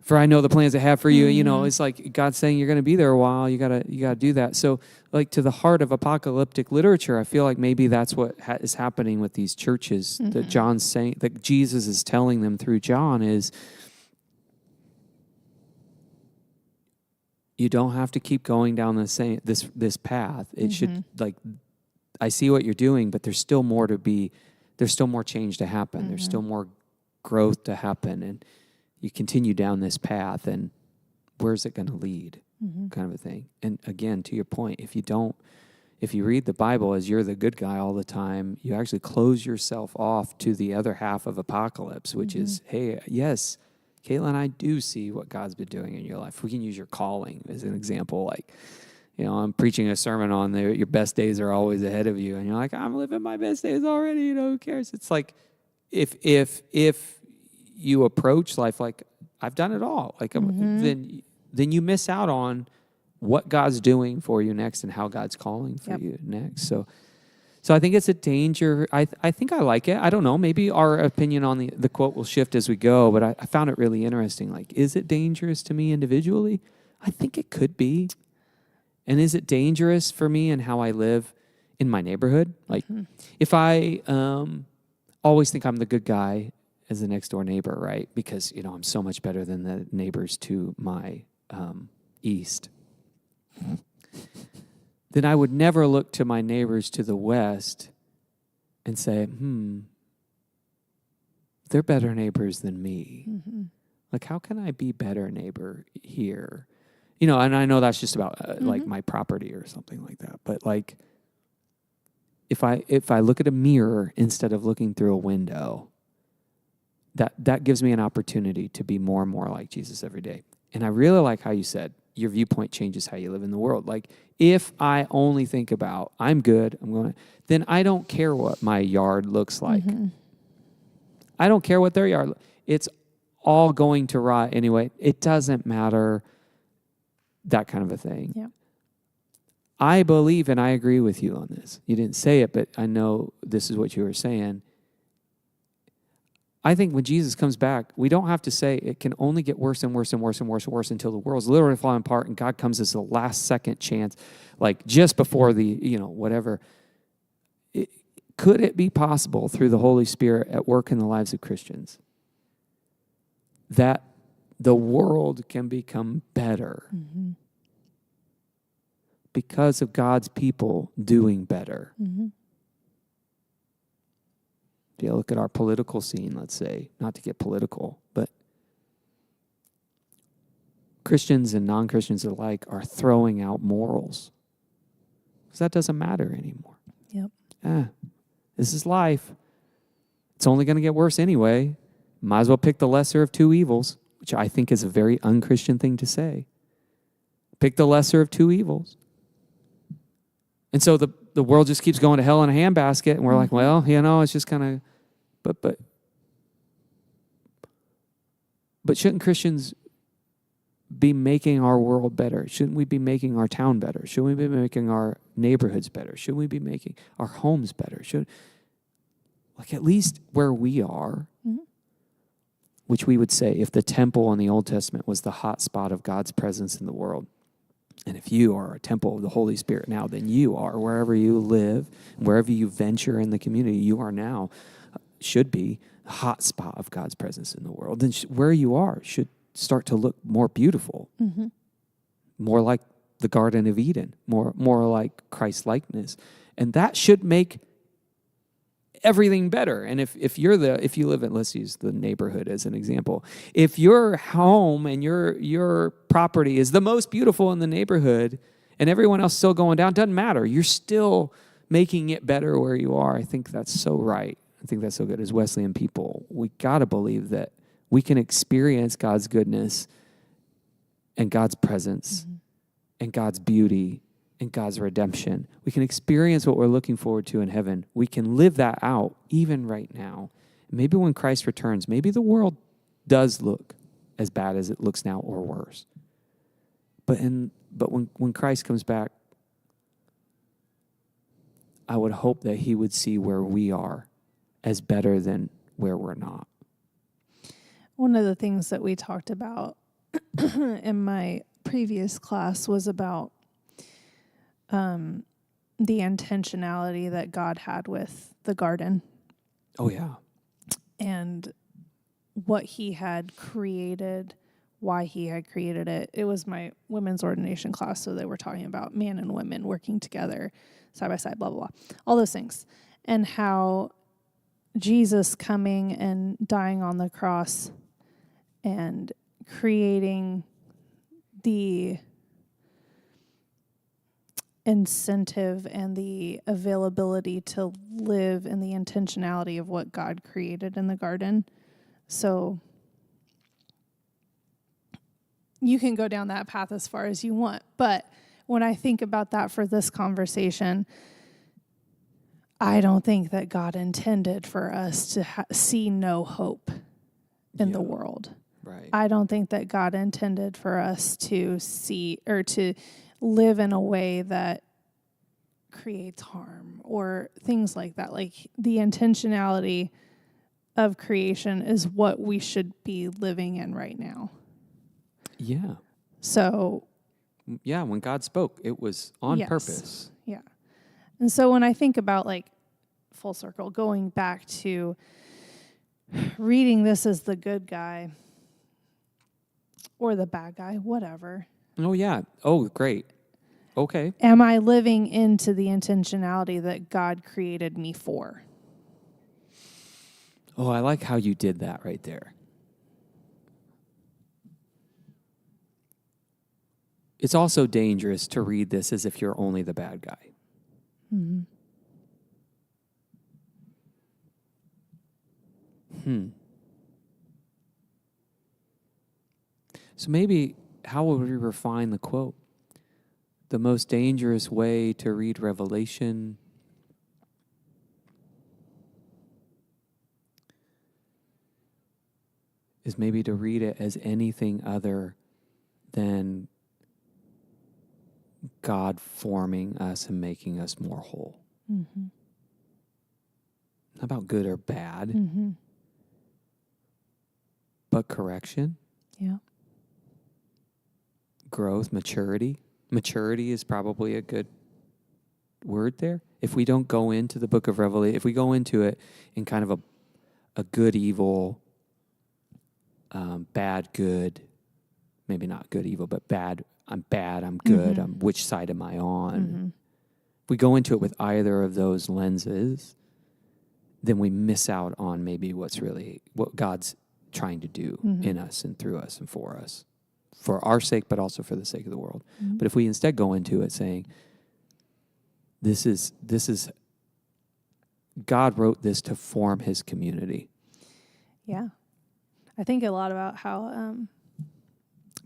For I know the plans I have for you. It's like God's saying you're going to be there a while. You gotta do that. So, like, to the heart of apocalyptic literature, I feel like maybe that's what is happening with these churches that John's saying, that Jesus is telling them through John, is you don't have to keep going down this path. It should, like, I see what you're doing, but there's still more to be. There's still more change to happen. There's still more growth to happen, and you continue down this path, and where's it going to lead? kind of a thing. And again, to your point, if you read the Bible as you're the good guy all the time, you actually close yourself off to the other half of apocalypse, which is, hey, yes, Caitlin, I do see what God's been doing in your life. We can use your calling as an example. Like, I'm preaching a sermon on your best days are always ahead of you. And you're like, I'm living my best days already. Who cares? It's like, if you approach life like, I've done it all, like, then you miss out on what God's doing for you next and how God's calling for you next. So I think it's a danger. I think I like it. I don't know. Maybe our opinion on the quote will shift as we go, but I found it really interesting. Like, is it dangerous to me individually? I think it could be. And is it dangerous for me and how I live in my neighborhood? Like, if I always think I'm the good guy as the next door neighbor, right? Because, I'm so much better than the neighbors to my east. Then I would never look to my neighbors to the west and say, they're better neighbors than me. Like, how can I be better neighbor here? And I know that's just about like my property or something like that. But like, if I look at a mirror instead of looking through a window, that gives me an opportunity to be more and more like Jesus every day. And I really like how you said your viewpoint changes how you live in the world. Like, if I only think about I'm good, then I don't care what my yard looks like. I don't care what their yard. It's all going to rot anyway. It doesn't matter. That kind of a thing. Yeah. I believe, and I agree with you on this. You didn't say it, but I know this is what you were saying. I think when Jesus comes back, we don't have to say it can only get worse and worse and worse and worse and worse until the world's literally falling apart and God comes as the last second chance, like just before the, whatever. Could it be possible through the Holy Spirit at work in the lives of Christians that the world can become better because of God's people doing better? If you look at our political scene, let's say, not to get political, but Christians and non-Christians alike are throwing out morals because that doesn't matter anymore. This is life. It's only going to get worse anyway. Might as well pick the lesser of two evils, which I think is a very un-Christian thing to say. Pick the lesser of two evils. And so the world just keeps going to hell in a handbasket, and we're like, well, it's just kind of, but shouldn't Christians be making our world better? Shouldn't we be making our town better? Shouldn't we be making our neighborhoods better? Shouldn't we be making our homes better? Like, at least where we are, which we would say if the temple in the Old Testament was the hot spot of God's presence in the world, and if you are a temple of the Holy Spirit now, then you are, wherever you live, wherever you venture in the community, you are now, should be a hot spot of God's presence in the world. Then where you are should start to look more beautiful, more like the Garden of Eden, more like Christ-likeness. And that should make everything better. And if you live in, let's use the neighborhood as an example. If your home and your property is the most beautiful in the neighborhood and everyone else is still going down, doesn't matter. You're still making it better where you are. I think that's so right. I think that's so good. As Wesleyan people, we got to believe that we can experience God's goodness and God's presence and God's beauty and God's redemption. We can experience what we're looking forward to in heaven. We can live that out even right now. Maybe when Christ returns, maybe the world does look as bad as it looks now or worse. But when Christ comes back, I would hope that he would see where we are as better than where we're not. One of the things that we talked about in my previous class was about the intentionality that God had with the garden. Oh, yeah. And what he had created, why he had created it. It was my women's ordination class, so they were talking about man and women working together, side by side, blah, blah, blah. All those things. And how Jesus coming and dying on the cross and creating the incentive and the availability to live in the intentionality of what God created in the garden. So you can go down that path as far as you want. But when I think about that for this conversation, I don't think that God intended for us to see no hope in the world. Right. I don't think that God intended for us to see or to live in a way that creates harm or things like that. Like the intentionality of creation is what we should be living in right now. Yeah. So, yeah, when God spoke, it was on yes. purpose. Yeah. And so when I think about like full circle, going back to reading this as the good guy or the bad guy, whatever. Oh, yeah. Oh, great. Okay. Am I living into the intentionality that God created me for? Oh, I like how you did that right there. It's also dangerous to read this as if you're only the bad guy. Mm-hmm. So maybe, how would we refine the quote? The most dangerous way to read Revelation is maybe to read it as anything other than God forming us and making us more whole. Mm-hmm. Not about good or bad, Mm-hmm. but correction, Yeah. growth, maturity. Maturity is probably a good word there. If we don't go into the book of Revelation, if we go into it in kind of a good, evil, bad, good, maybe not good, evil, but bad, I'm good, Mm-hmm. Which side am I on? Mm-hmm. If we go into it with either of those lenses, then we miss out on maybe what God's trying to do in us and through us and for us, for our sake, but also for the sake of the world. Mm-hmm. But if we instead go into it saying, this is God wrote this to form his community. Yeah. I think a lot about how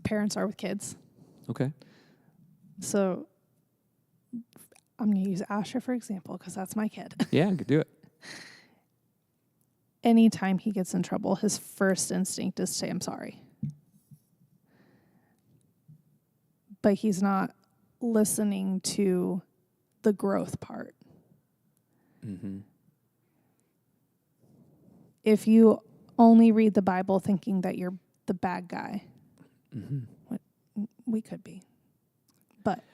parents are with kids. Okay. So I'm going to use Asher for example because that's my kid. Yeah, I could do it. Anytime he gets in trouble, his first instinct is to say, I'm sorry. But he's not listening to the growth part. Mm-hmm. If you only read the Bible thinking that you're the bad guy, we could be. But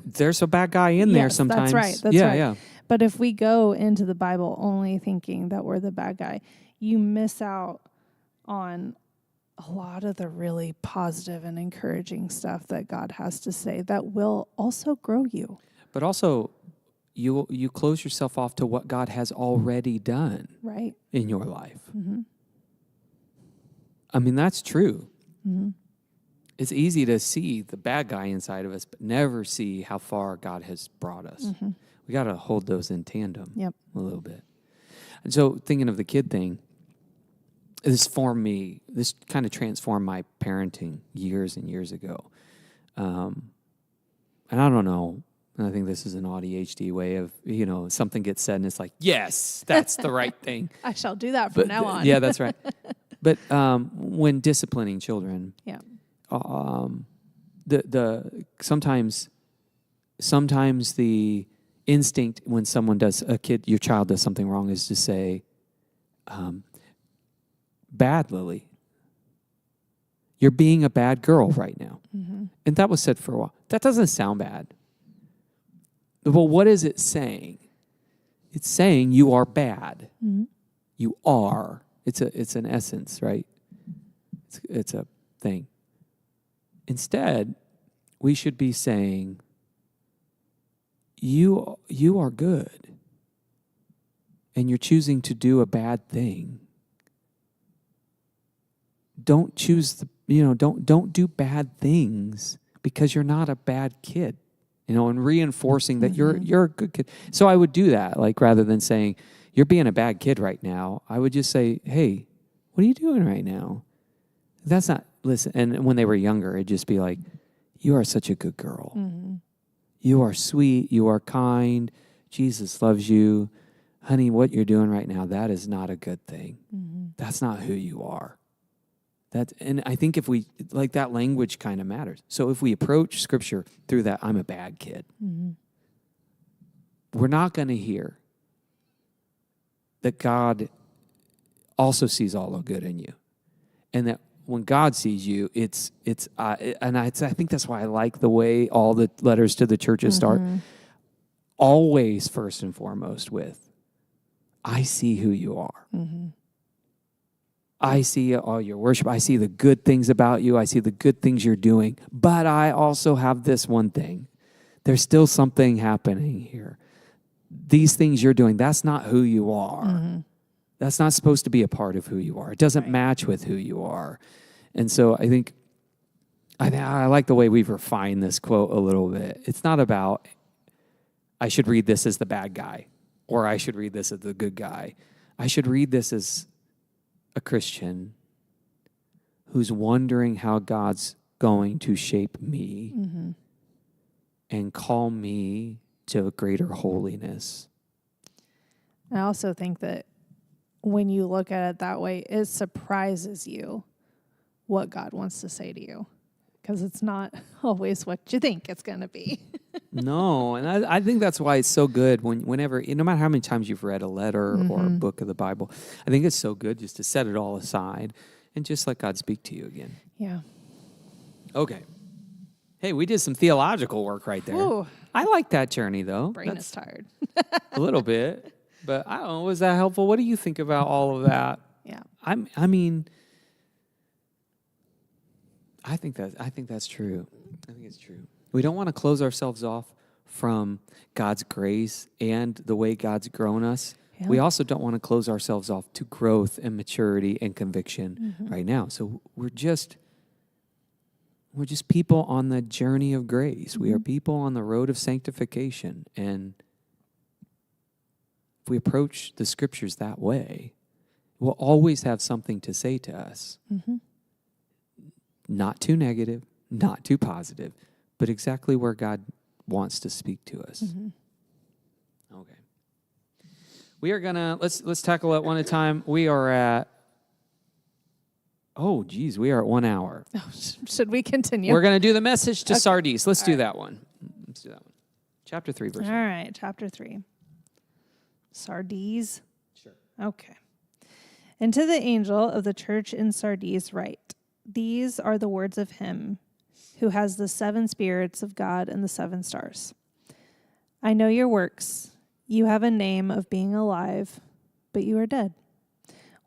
there's a bad guy in there sometimes. That's right. That's yeah, right. Yeah. But if we go into the Bible only thinking that we're the bad guy, you miss out on a lot of the really positive and encouraging stuff that God has to say that will also grow you. But also, you close yourself off to what God has already done Right. in your life. Mm-hmm. I mean, that's true. Mm-hmm. It's easy to see the bad guy inside of us, but never see how far God has brought us. Mm-hmm. We got to hold those in tandem Yep. a little bit. And so thinking of the kid thing, this kind of transformed my parenting years and years ago. And I don't know, I think this is an ADHD way of, something gets said and it's like, yes, that's the right thing. I shall do that from now on. Yeah, that's right. But when disciplining children, Yeah. the sometimes the instinct when your child does something wrong is to say, bad, Lily. You're being a bad girl right now. Mm-hmm. And that was said for a while. That doesn't sound bad. Well, what is it saying? It's saying you are bad. Mm-hmm. You are. It's an essence, right? It's a thing. Instead, we should be saying, you are good. And you're choosing to do a bad thing. Don't choose don't do bad things because you're not a bad kid, and reinforcing that you're a good kid. So I would do that, like rather than saying, you're being a bad kid right now, I would just say, hey, what are you doing right now? That's not, listen. And when they were younger, it'd just be like, you are such a good girl. You are sweet. You are kind. Jesus loves you. Honey, what you're doing right now, that is not a good thing. That's not who you are. And I think if we, like, that language kind of matters. So if we approach Scripture through that, I'm a bad kid, we're not going to hear that God also sees all the good in you. And that when God sees you, I think that's why I like the way all the letters to the churches start. Always first and foremost with, I see who you are. I see all your worship. I see the good things about you. I see the good things you're doing. But I also have this one thing. There's still something happening here. These things you're doing, that's not who you are. That's not supposed to be a part of who you are. It doesn't match with who you are. And so I think I like the way we've refined this quote a little bit. It's not about, I should read this as the bad guy, or I should read this as the good guy. I should read this as a Christian who's wondering how God's going to shape me and call me to a greater holiness. I also think that when you look at it that way, it surprises you what God wants to say to you, because it's not always what you think it's going to be. No, and I think that's why it's so good whenever, no matter how many times you've read a letter or a book of the Bible, I think it's so good just to set it all aside and just let God speak to you again. Yeah. Okay. Hey, we did some theological work right there. Ooh. I like that journey, though. Brain is tired. A little bit, but I don't know. Was that helpful? What do you think about all of that? Yeah. I think that's true. I think it's true. We don't want to close ourselves off from God's grace and the way God's grown us. Yeah. We also don't want to close ourselves off to growth and maturity and conviction right now. So we're just people on the journey of grace. We are people on the road of sanctification. And if we approach the Scriptures that way, we'll always have something to say to us. Not too negative, not too positive, but exactly where God wants to speak to us. Okay. We are gonna let's tackle it one at a time. We are at we are at 1 hour. Oh, should we continue? We're gonna do the message to Sardis. Let's do that one. Let's do that one. Chapter 3, verse 1. All right, chapter 3. Sardis. Sure. Okay. And to the angel of the church in Sardis write, these are the words of him who has the 7 spirits of God and the 7 stars. I know your works. You have a name of being alive, but you are dead.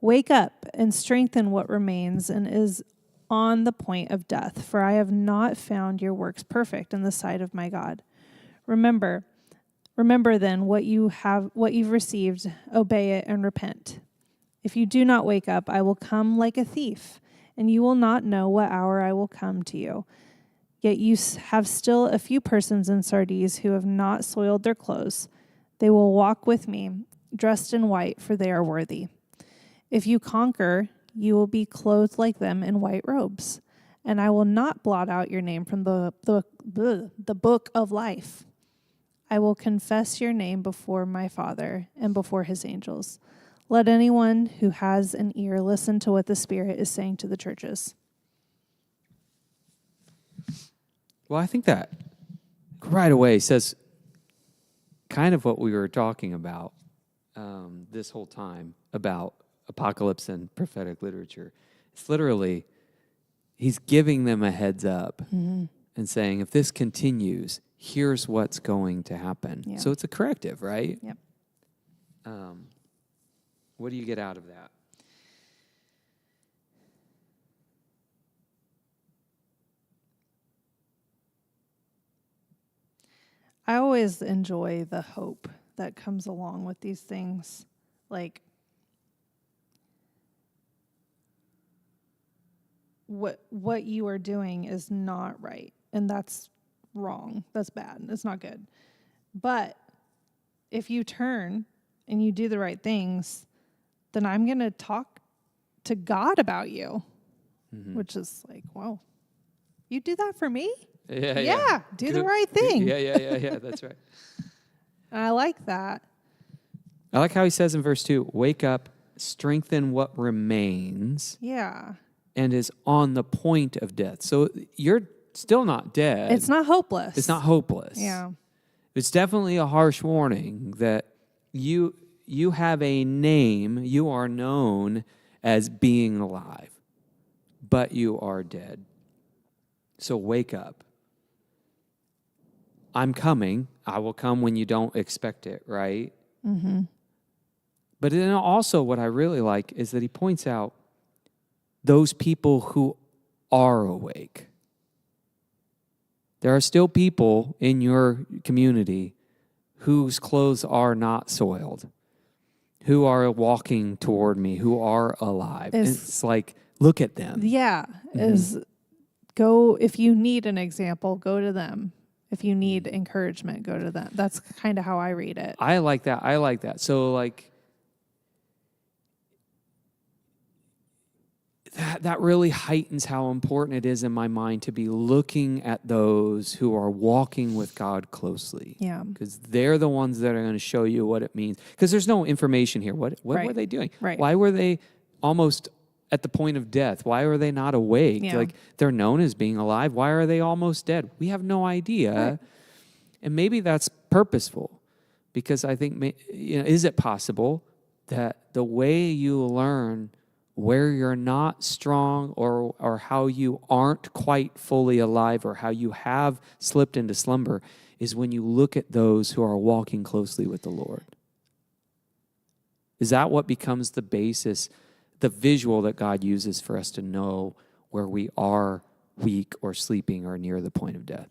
Wake up and strengthen what remains and is on the point of death, for I have not found your works perfect in the sight of my God. Remember then what you've received, obey it and repent. If you do not wake up, I will come like a thief, and you will not know what hour I will come to you. Yet you have still a few persons in Sardis who have not soiled their clothes. They will walk with me, dressed in white, for they are worthy. If you conquer, you will be clothed like them in white robes, and I will not blot out your name from the book of life. I will confess your name before my Father and before his angels. Let anyone who has an ear listen to what the Spirit is saying to the churches. Well, I think that right away says kind of what we were talking about this whole time about apocalypse and prophetic literature. It's literally, he's giving them a heads up and saying, if this continues, here's what's going to happen. Yeah. So it's a corrective, right? Yep. What do you get out of that? I always enjoy the hope that comes along with these things. Like, what you are doing is not right. and that's wrong. That's bad. It's not good. But if you turn and you do the right things, then I'm going to talk to God about you, which is like, whoa, you do that for me? Yeah. Do the right thing. Yeah. That's right. I like that. I like how he says in verse 2, wake up, strengthen what remains Yeah. and is on the point of death. So you're still not dead. It's not hopeless. It's not hopeless. Yeah. It's definitely a harsh warning that you have a name, you are known as being alive, but you are dead. So wake up. I'm coming. I will come when you don't expect it, right? Mm-hmm. But then also what I really like is that he points out those people who are awake. There are still people in your community whose clothes are not soiled, who are walking toward me, who are alive. It's like, look at them. Yeah. Go, if you need an example, go to them. If you need encouragement, go to them. That's kind of how I read it. I like that. So like, that really heightens how important it is in my mind to be looking at those who are walking with God closely. Yeah. Because they're the ones that are going to show you what it means. Because there's no information here. What Right. were they doing? Right. Why were they almost at the point of death? Why were they not awake? Yeah. Like, they're known as being alive. Why are they almost dead? We have no idea. Right. And maybe that's purposeful. Because I think, is it possible that the way you learn where you're not strong or how you aren't quite fully alive or how you have slipped into slumber is when you look at those who are walking closely with the Lord? Is that what becomes the basis, the visual that God uses for us to know where we are weak or sleeping or near the point of death?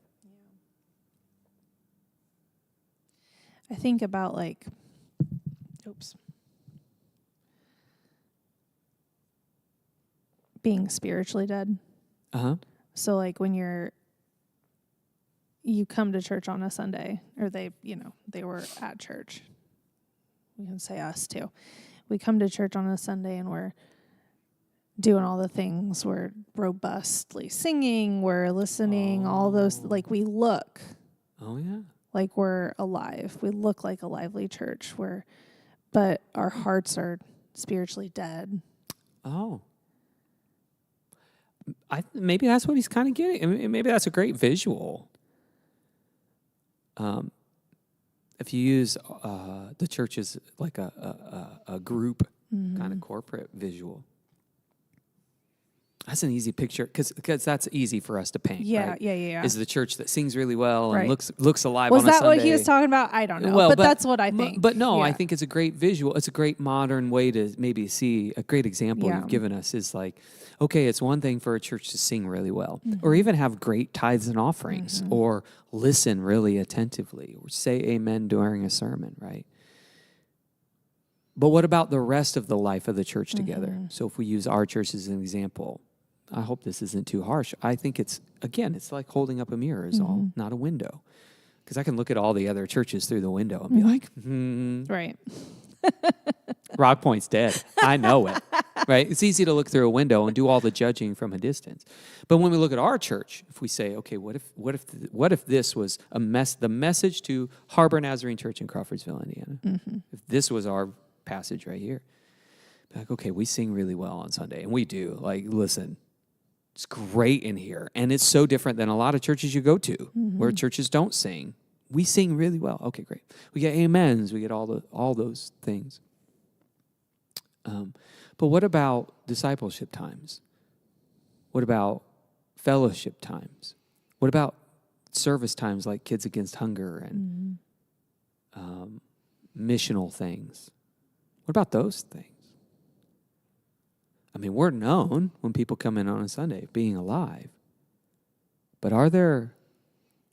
I think about being spiritually dead. Uh-huh. So like when you come to church on a Sunday, or they were at church. We can say us too. We come to church on a Sunday and we're doing all the things. We're robustly singing, we're listening, all those, like we look like we're alive. We look like a lively church but our hearts are spiritually dead. Oh. Maybe that's what he's kind of getting. I mean, maybe that's a great visual. If you use the church as like a group, kind of corporate visual. That's an easy picture because that's easy for us to paint. Yeah, right? yeah. Is the church that sings really well and Right. looks alive Was on a Sunday. that what he was talking about? I don't know. Well, but that's what I think. But no, Yeah. I think it's a great visual. It's a great modern way to maybe see. A great example you've given us is like, okay, it's one thing for a church to sing really well, or even have great tithes and offerings, or listen really attentively, or say amen during a sermon, right? But what about the rest of the life of the church together? So if we use our church as an example, I hope this isn't too harsh. I think it's like holding up a mirror is all, not a window. Because I can look at all the other churches through the window and be like, Right. Rock Point's dead. I know it, right? It's easy to look through a window and do all the judging from a distance. But when we look at our church, if we say, okay, what if this was the message to Harbor Nazarene Church in Crawfordsville, Indiana? If this was our passage right here, like, okay, we sing really well on Sunday, and we do. Like, listen, it's great in here, and it's so different than a lot of churches you go to where churches don't sing. We sing really well. Okay, great. We get amens. We get all those things. But what about discipleship times? What about fellowship times? What about service times like Kids Against Hunger and missional things? What about those things? I mean, we're known when people come in on a Sunday being alive. But are there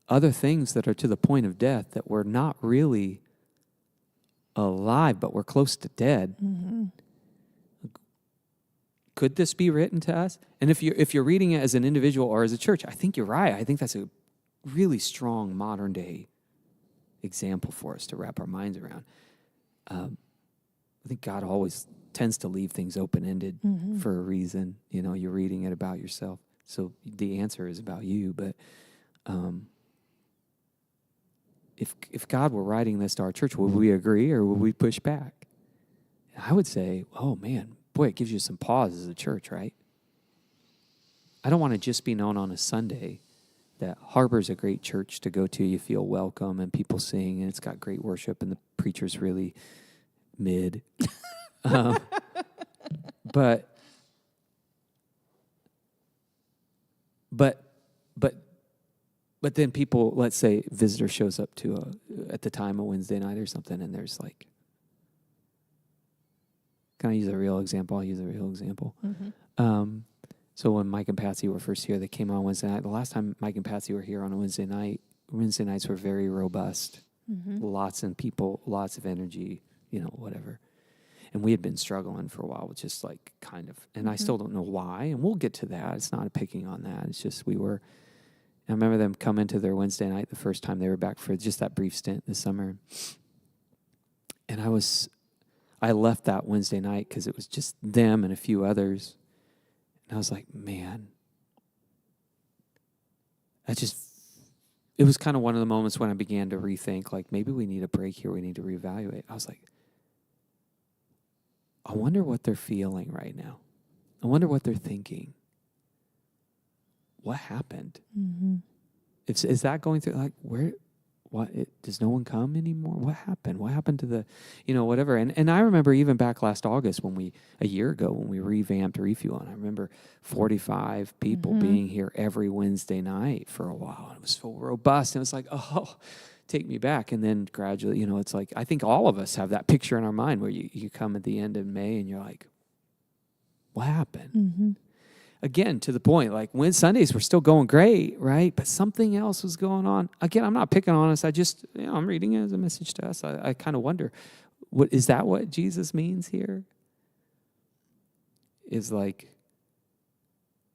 other things that are to the point of death that we're not really alive, but we're close to dead? could this be written to us? And if you're reading it as an individual or as a church, I think you're right. I think that's a really strong modern day example for us to wrap our minds around. I think God always tends to leave things open-ended for a reason. You know, you're reading it about yourself. So the answer is about you. But if God were writing this to our church, would we agree or would we push back? I would say, oh, man, boy, it gives you some pause as a church, right? I don't want to just be known on a Sunday that Harbor's a great church to go to. You feel welcome and people sing and it's got great worship and the preacher's really mid. But then people, let's say visitor shows up to at the time of Wednesday night or something, and there's like, can I use a real example? I'll use a real example. So when Mike and Patsy were first here, they came on Wednesday night. The last time Mike and Patsy were here on a Wednesday nights were very robust. Lots of people, lots of energy, whatever. And we had been struggling for a while with just like kind of, and I still don't know why, and we'll get to that. It's not a picking on that. It's just I remember them coming to their Wednesday night the first time they were back for just that brief stint this summer. And I left that Wednesday night because it was just them and a few others. And I was like, man, it was kind of one of the moments when I began to rethink, like, maybe we need a break here. We need to reevaluate. I was like, I wonder what they're feeling right now. I wonder what they're thinking. What happened? Is that going through, like, does no one come anymore? What happened? What happened to the, whatever? And I remember even back last August a year ago, when we revamped Refuel, and I remember 45 people being here every Wednesday night for a while. And it was so robust. And it was like, oh, take me back. And then gradually, it's like, I think all of us have that picture in our mind where you come at the end of May and you're like, what happened? Again, to the point, like when Sundays were still going great, right? But something else was going on. Again, I'm not picking on us. I just, I'm reading it as a message to us. I kind of wonder, is that what Jesus means here? Is like,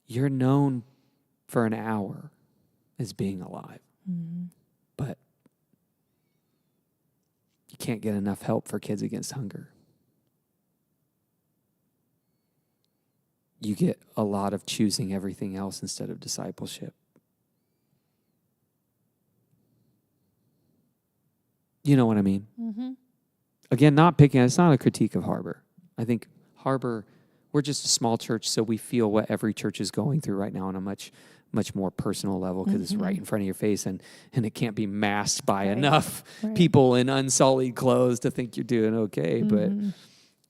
you're known for an hour as being alive, but you can't get enough help for Kids Against Hunger. You get a lot of choosing everything else instead of discipleship. You know what I mean? Again, it's not a critique of Harbor. I think Harbor, we're just a small church, so we feel what every church is going through right now on a much, much more personal level because it's right in front of your face and it can't be masked by enough people in unsullied clothes to think you're doing okay. But,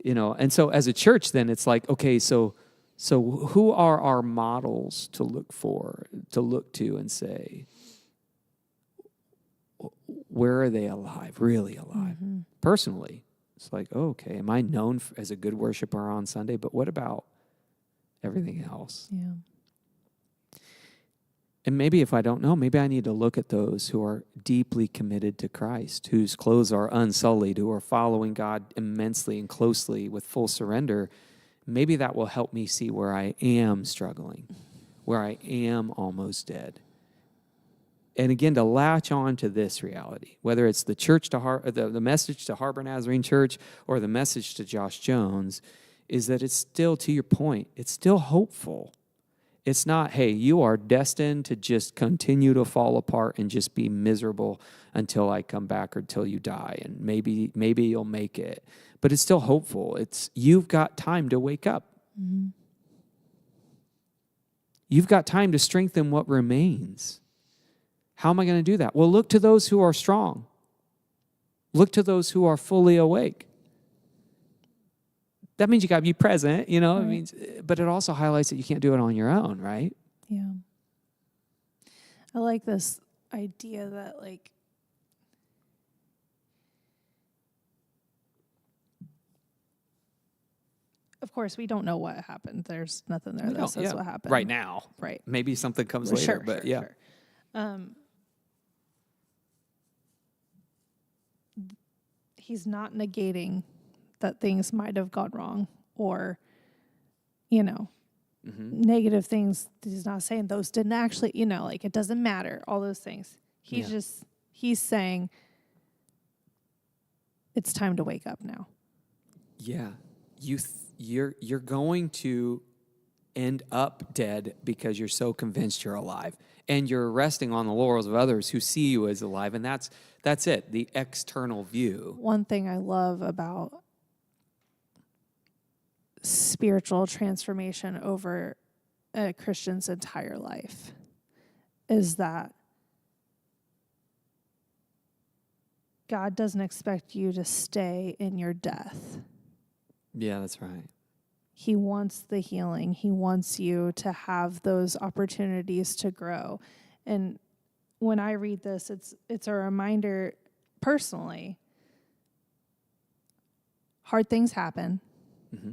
and so as a church, then it's like, okay, so who are our models to look to and say, where are they alive, really alive? Personally, it's like, okay, am I known as a good worshiper on Sunday? But what about everything else? Yeah. And maybe if I don't know, maybe I need to look at those who are deeply committed to Christ, whose clothes are unsullied, who are following God immensely and closely with full surrender. Maybe that will help me see where I am struggling, where I am almost dead. And again, to latch on to this reality, whether it's the church the message to Harbor Nazarene Church or the message to Josh Jones, is that it's still, to your point, it's still hopeful. It's not, hey, you are destined to just continue to fall apart and just be miserable until I come back or until you die, and maybe you'll make it. But it's still hopeful. You've got time to wake up. You've got time to strengthen what remains. How am I going to do that? Well, look to those who are strong. Look to those who are fully awake. That means you got to be present, Right. It means, but it also highlights that you can't do it on your own, right? Yeah. I like this idea that, like, of course, we don't know what happened. There's nothing there that says what happened. Right now. Right. Maybe something comes later, but yeah. Sure. He's not negating that things might have gone wrong or, negative things. He's not saying those didn't actually, like it doesn't matter, all those things. He's saying it's time to wake up now. Yeah. You're going to end up dead because you're so convinced you're alive. And you're resting on the laurels of others who see you as alive. And that's it, the external view. One thing I love about spiritual transformation over a Christian's entire life is that God doesn't expect you to stay in your death. Yeah, that's right. He wants the healing. He wants you to have those opportunities to grow. And when I read this, it's a reminder personally. Hard things happen. Mm-hmm.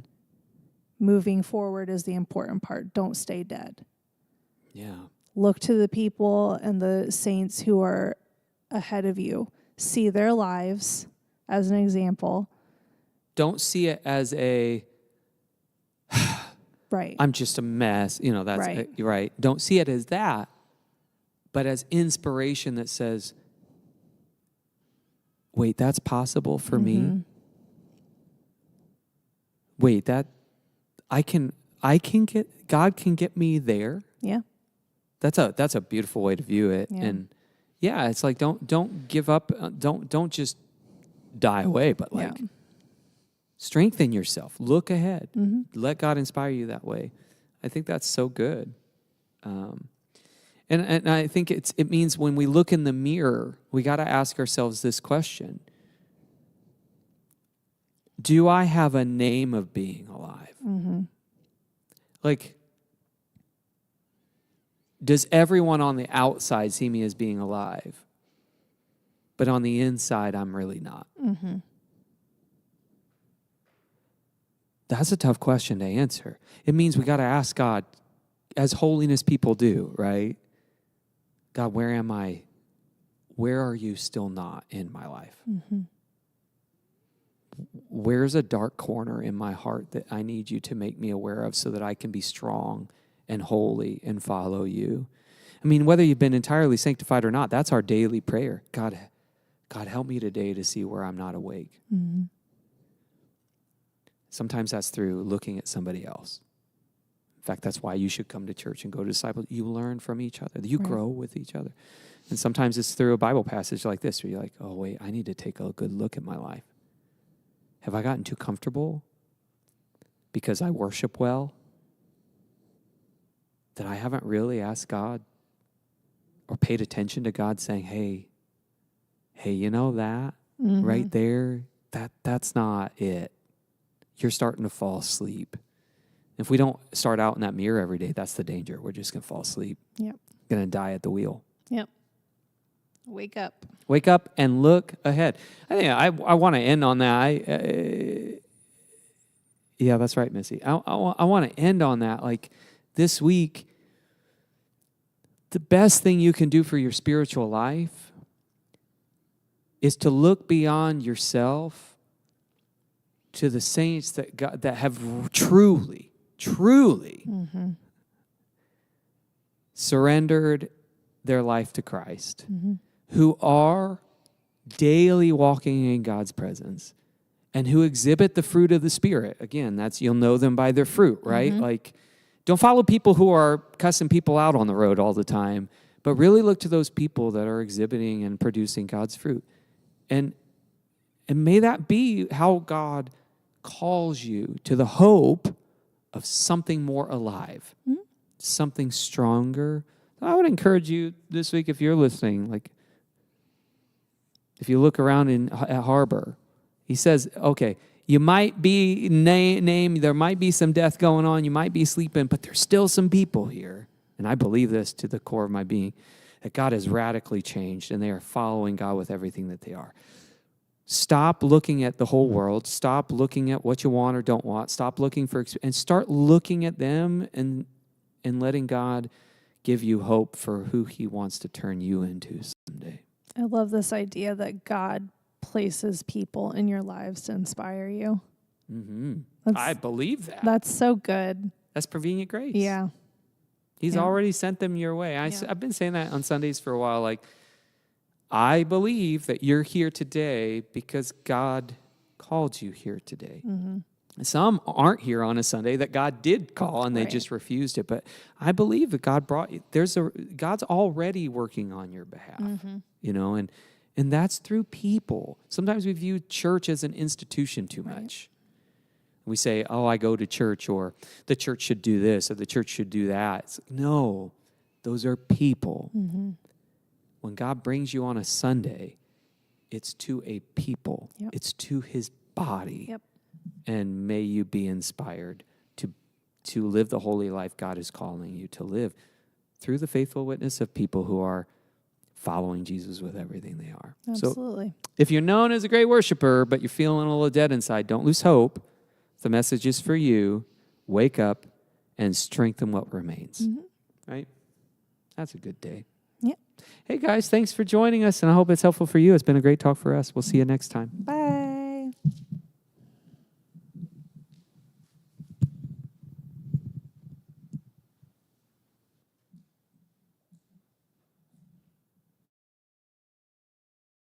Moving forward is the important part. Don't stay dead. Yeah. Look to the people and the saints who are ahead of you. See their lives as an example. Don't see it as a right. I'm just a mess. That's right. Right. Don't see it as that, but as inspiration that says, wait, that's possible for me. Wait, that I can get, God can get me there. Yeah. That's a beautiful way to view it. Yeah. And yeah, it's like, don't give up. Don't just die away, but like strengthen yourself. Look ahead. Mm-hmm. Let God inspire you that way. I think that's so good. And I think it means when we look in the mirror, we got to ask ourselves this question. Do I have a name of being alive? Mm-hmm. Like, does everyone on the outside see me as being alive? But on the inside, I'm really not. Mm-hmm. That's a tough question to answer. It means we got to ask God, as holiness people do, right? God, where am I? Where are you still not in my life? Mm-hmm. Where's a dark corner in my heart that I need you to make me aware of so that I can be strong and holy and follow you? I mean, whether you've been entirely sanctified or not, that's our daily prayer. God, help me today to see where I'm not awake. Mm-hmm. Sometimes that's through looking at somebody else. In fact, that's why you should come to church and go to disciple. You learn from each other. You grow with each other. And sometimes it's through a Bible passage like this where you're like, oh, wait, I need to take a good look at my life. Have I gotten too comfortable because I worship well that I haven't really asked God or paid attention to God saying, hey, you know that right there, that's not it. You're starting to fall asleep. If we don't start out in that mirror every day, that's the danger. We're just going to fall asleep. Yep. Going to die at the wheel. Yep. Wake up. Wake up and look ahead. I think I want to end on that. Yeah, that's right, Missy. I want to end on that. Like this week, the best thing you can do for your spiritual life is to look beyond yourself to the saints that have truly surrendered their life to Christ, who are daily walking in God's presence and who exhibit the fruit of the Spirit. Again, you'll know them by their fruit, right? Like, don't follow people who are cussing people out on the road all the time, but really look to those people that are exhibiting and producing God's fruit. And may that be how God calls you to the hope of something more alive, something stronger. I would encourage you this week, if you're listening, like if you look around at Harbor, he says, okay, you might be named, there might be some death going on, you might be sleeping, but there's still some people here. And I believe this to the core of my being, that God has radically changed and they are following God with everything that they are. Stop looking at the whole world. Stop looking at what you want or don't want. Stop looking for, and start looking at them and letting God give you hope for who he wants to turn you into someday. I love this idea that God places people in your lives to inspire you. I believe that. That's so good. That's prevenient grace. Yeah. He's Yeah. already sent them your way. I've been saying that on Sundays for a while. Like, I believe that you're here today because God called you here today. Some aren't here on a Sunday that God did call and they Right. just refused it. But I believe that God brought you. God's already working on your behalf, you know, and that's through people. Sometimes we view church as an institution too much. We say, oh, I go to church, or the church should do this, or the church should do that. It's like, no, those are people. When God brings you on a Sunday, it's to a people. Yep. It's to his body. Yep. And may you be inspired to live the holy life God is calling you to live through the faithful witness of people who are following Jesus with everything they are. Absolutely. So if you're known as a great worshiper, but you're feeling a little dead inside, don't lose hope. The message is for you. Wake up and strengthen what remains. Right? That's a good day. Yeah. Hey, guys, thanks for joining us, and I hope it's helpful for you. It's been a great talk for us. We'll see you next time. Bye.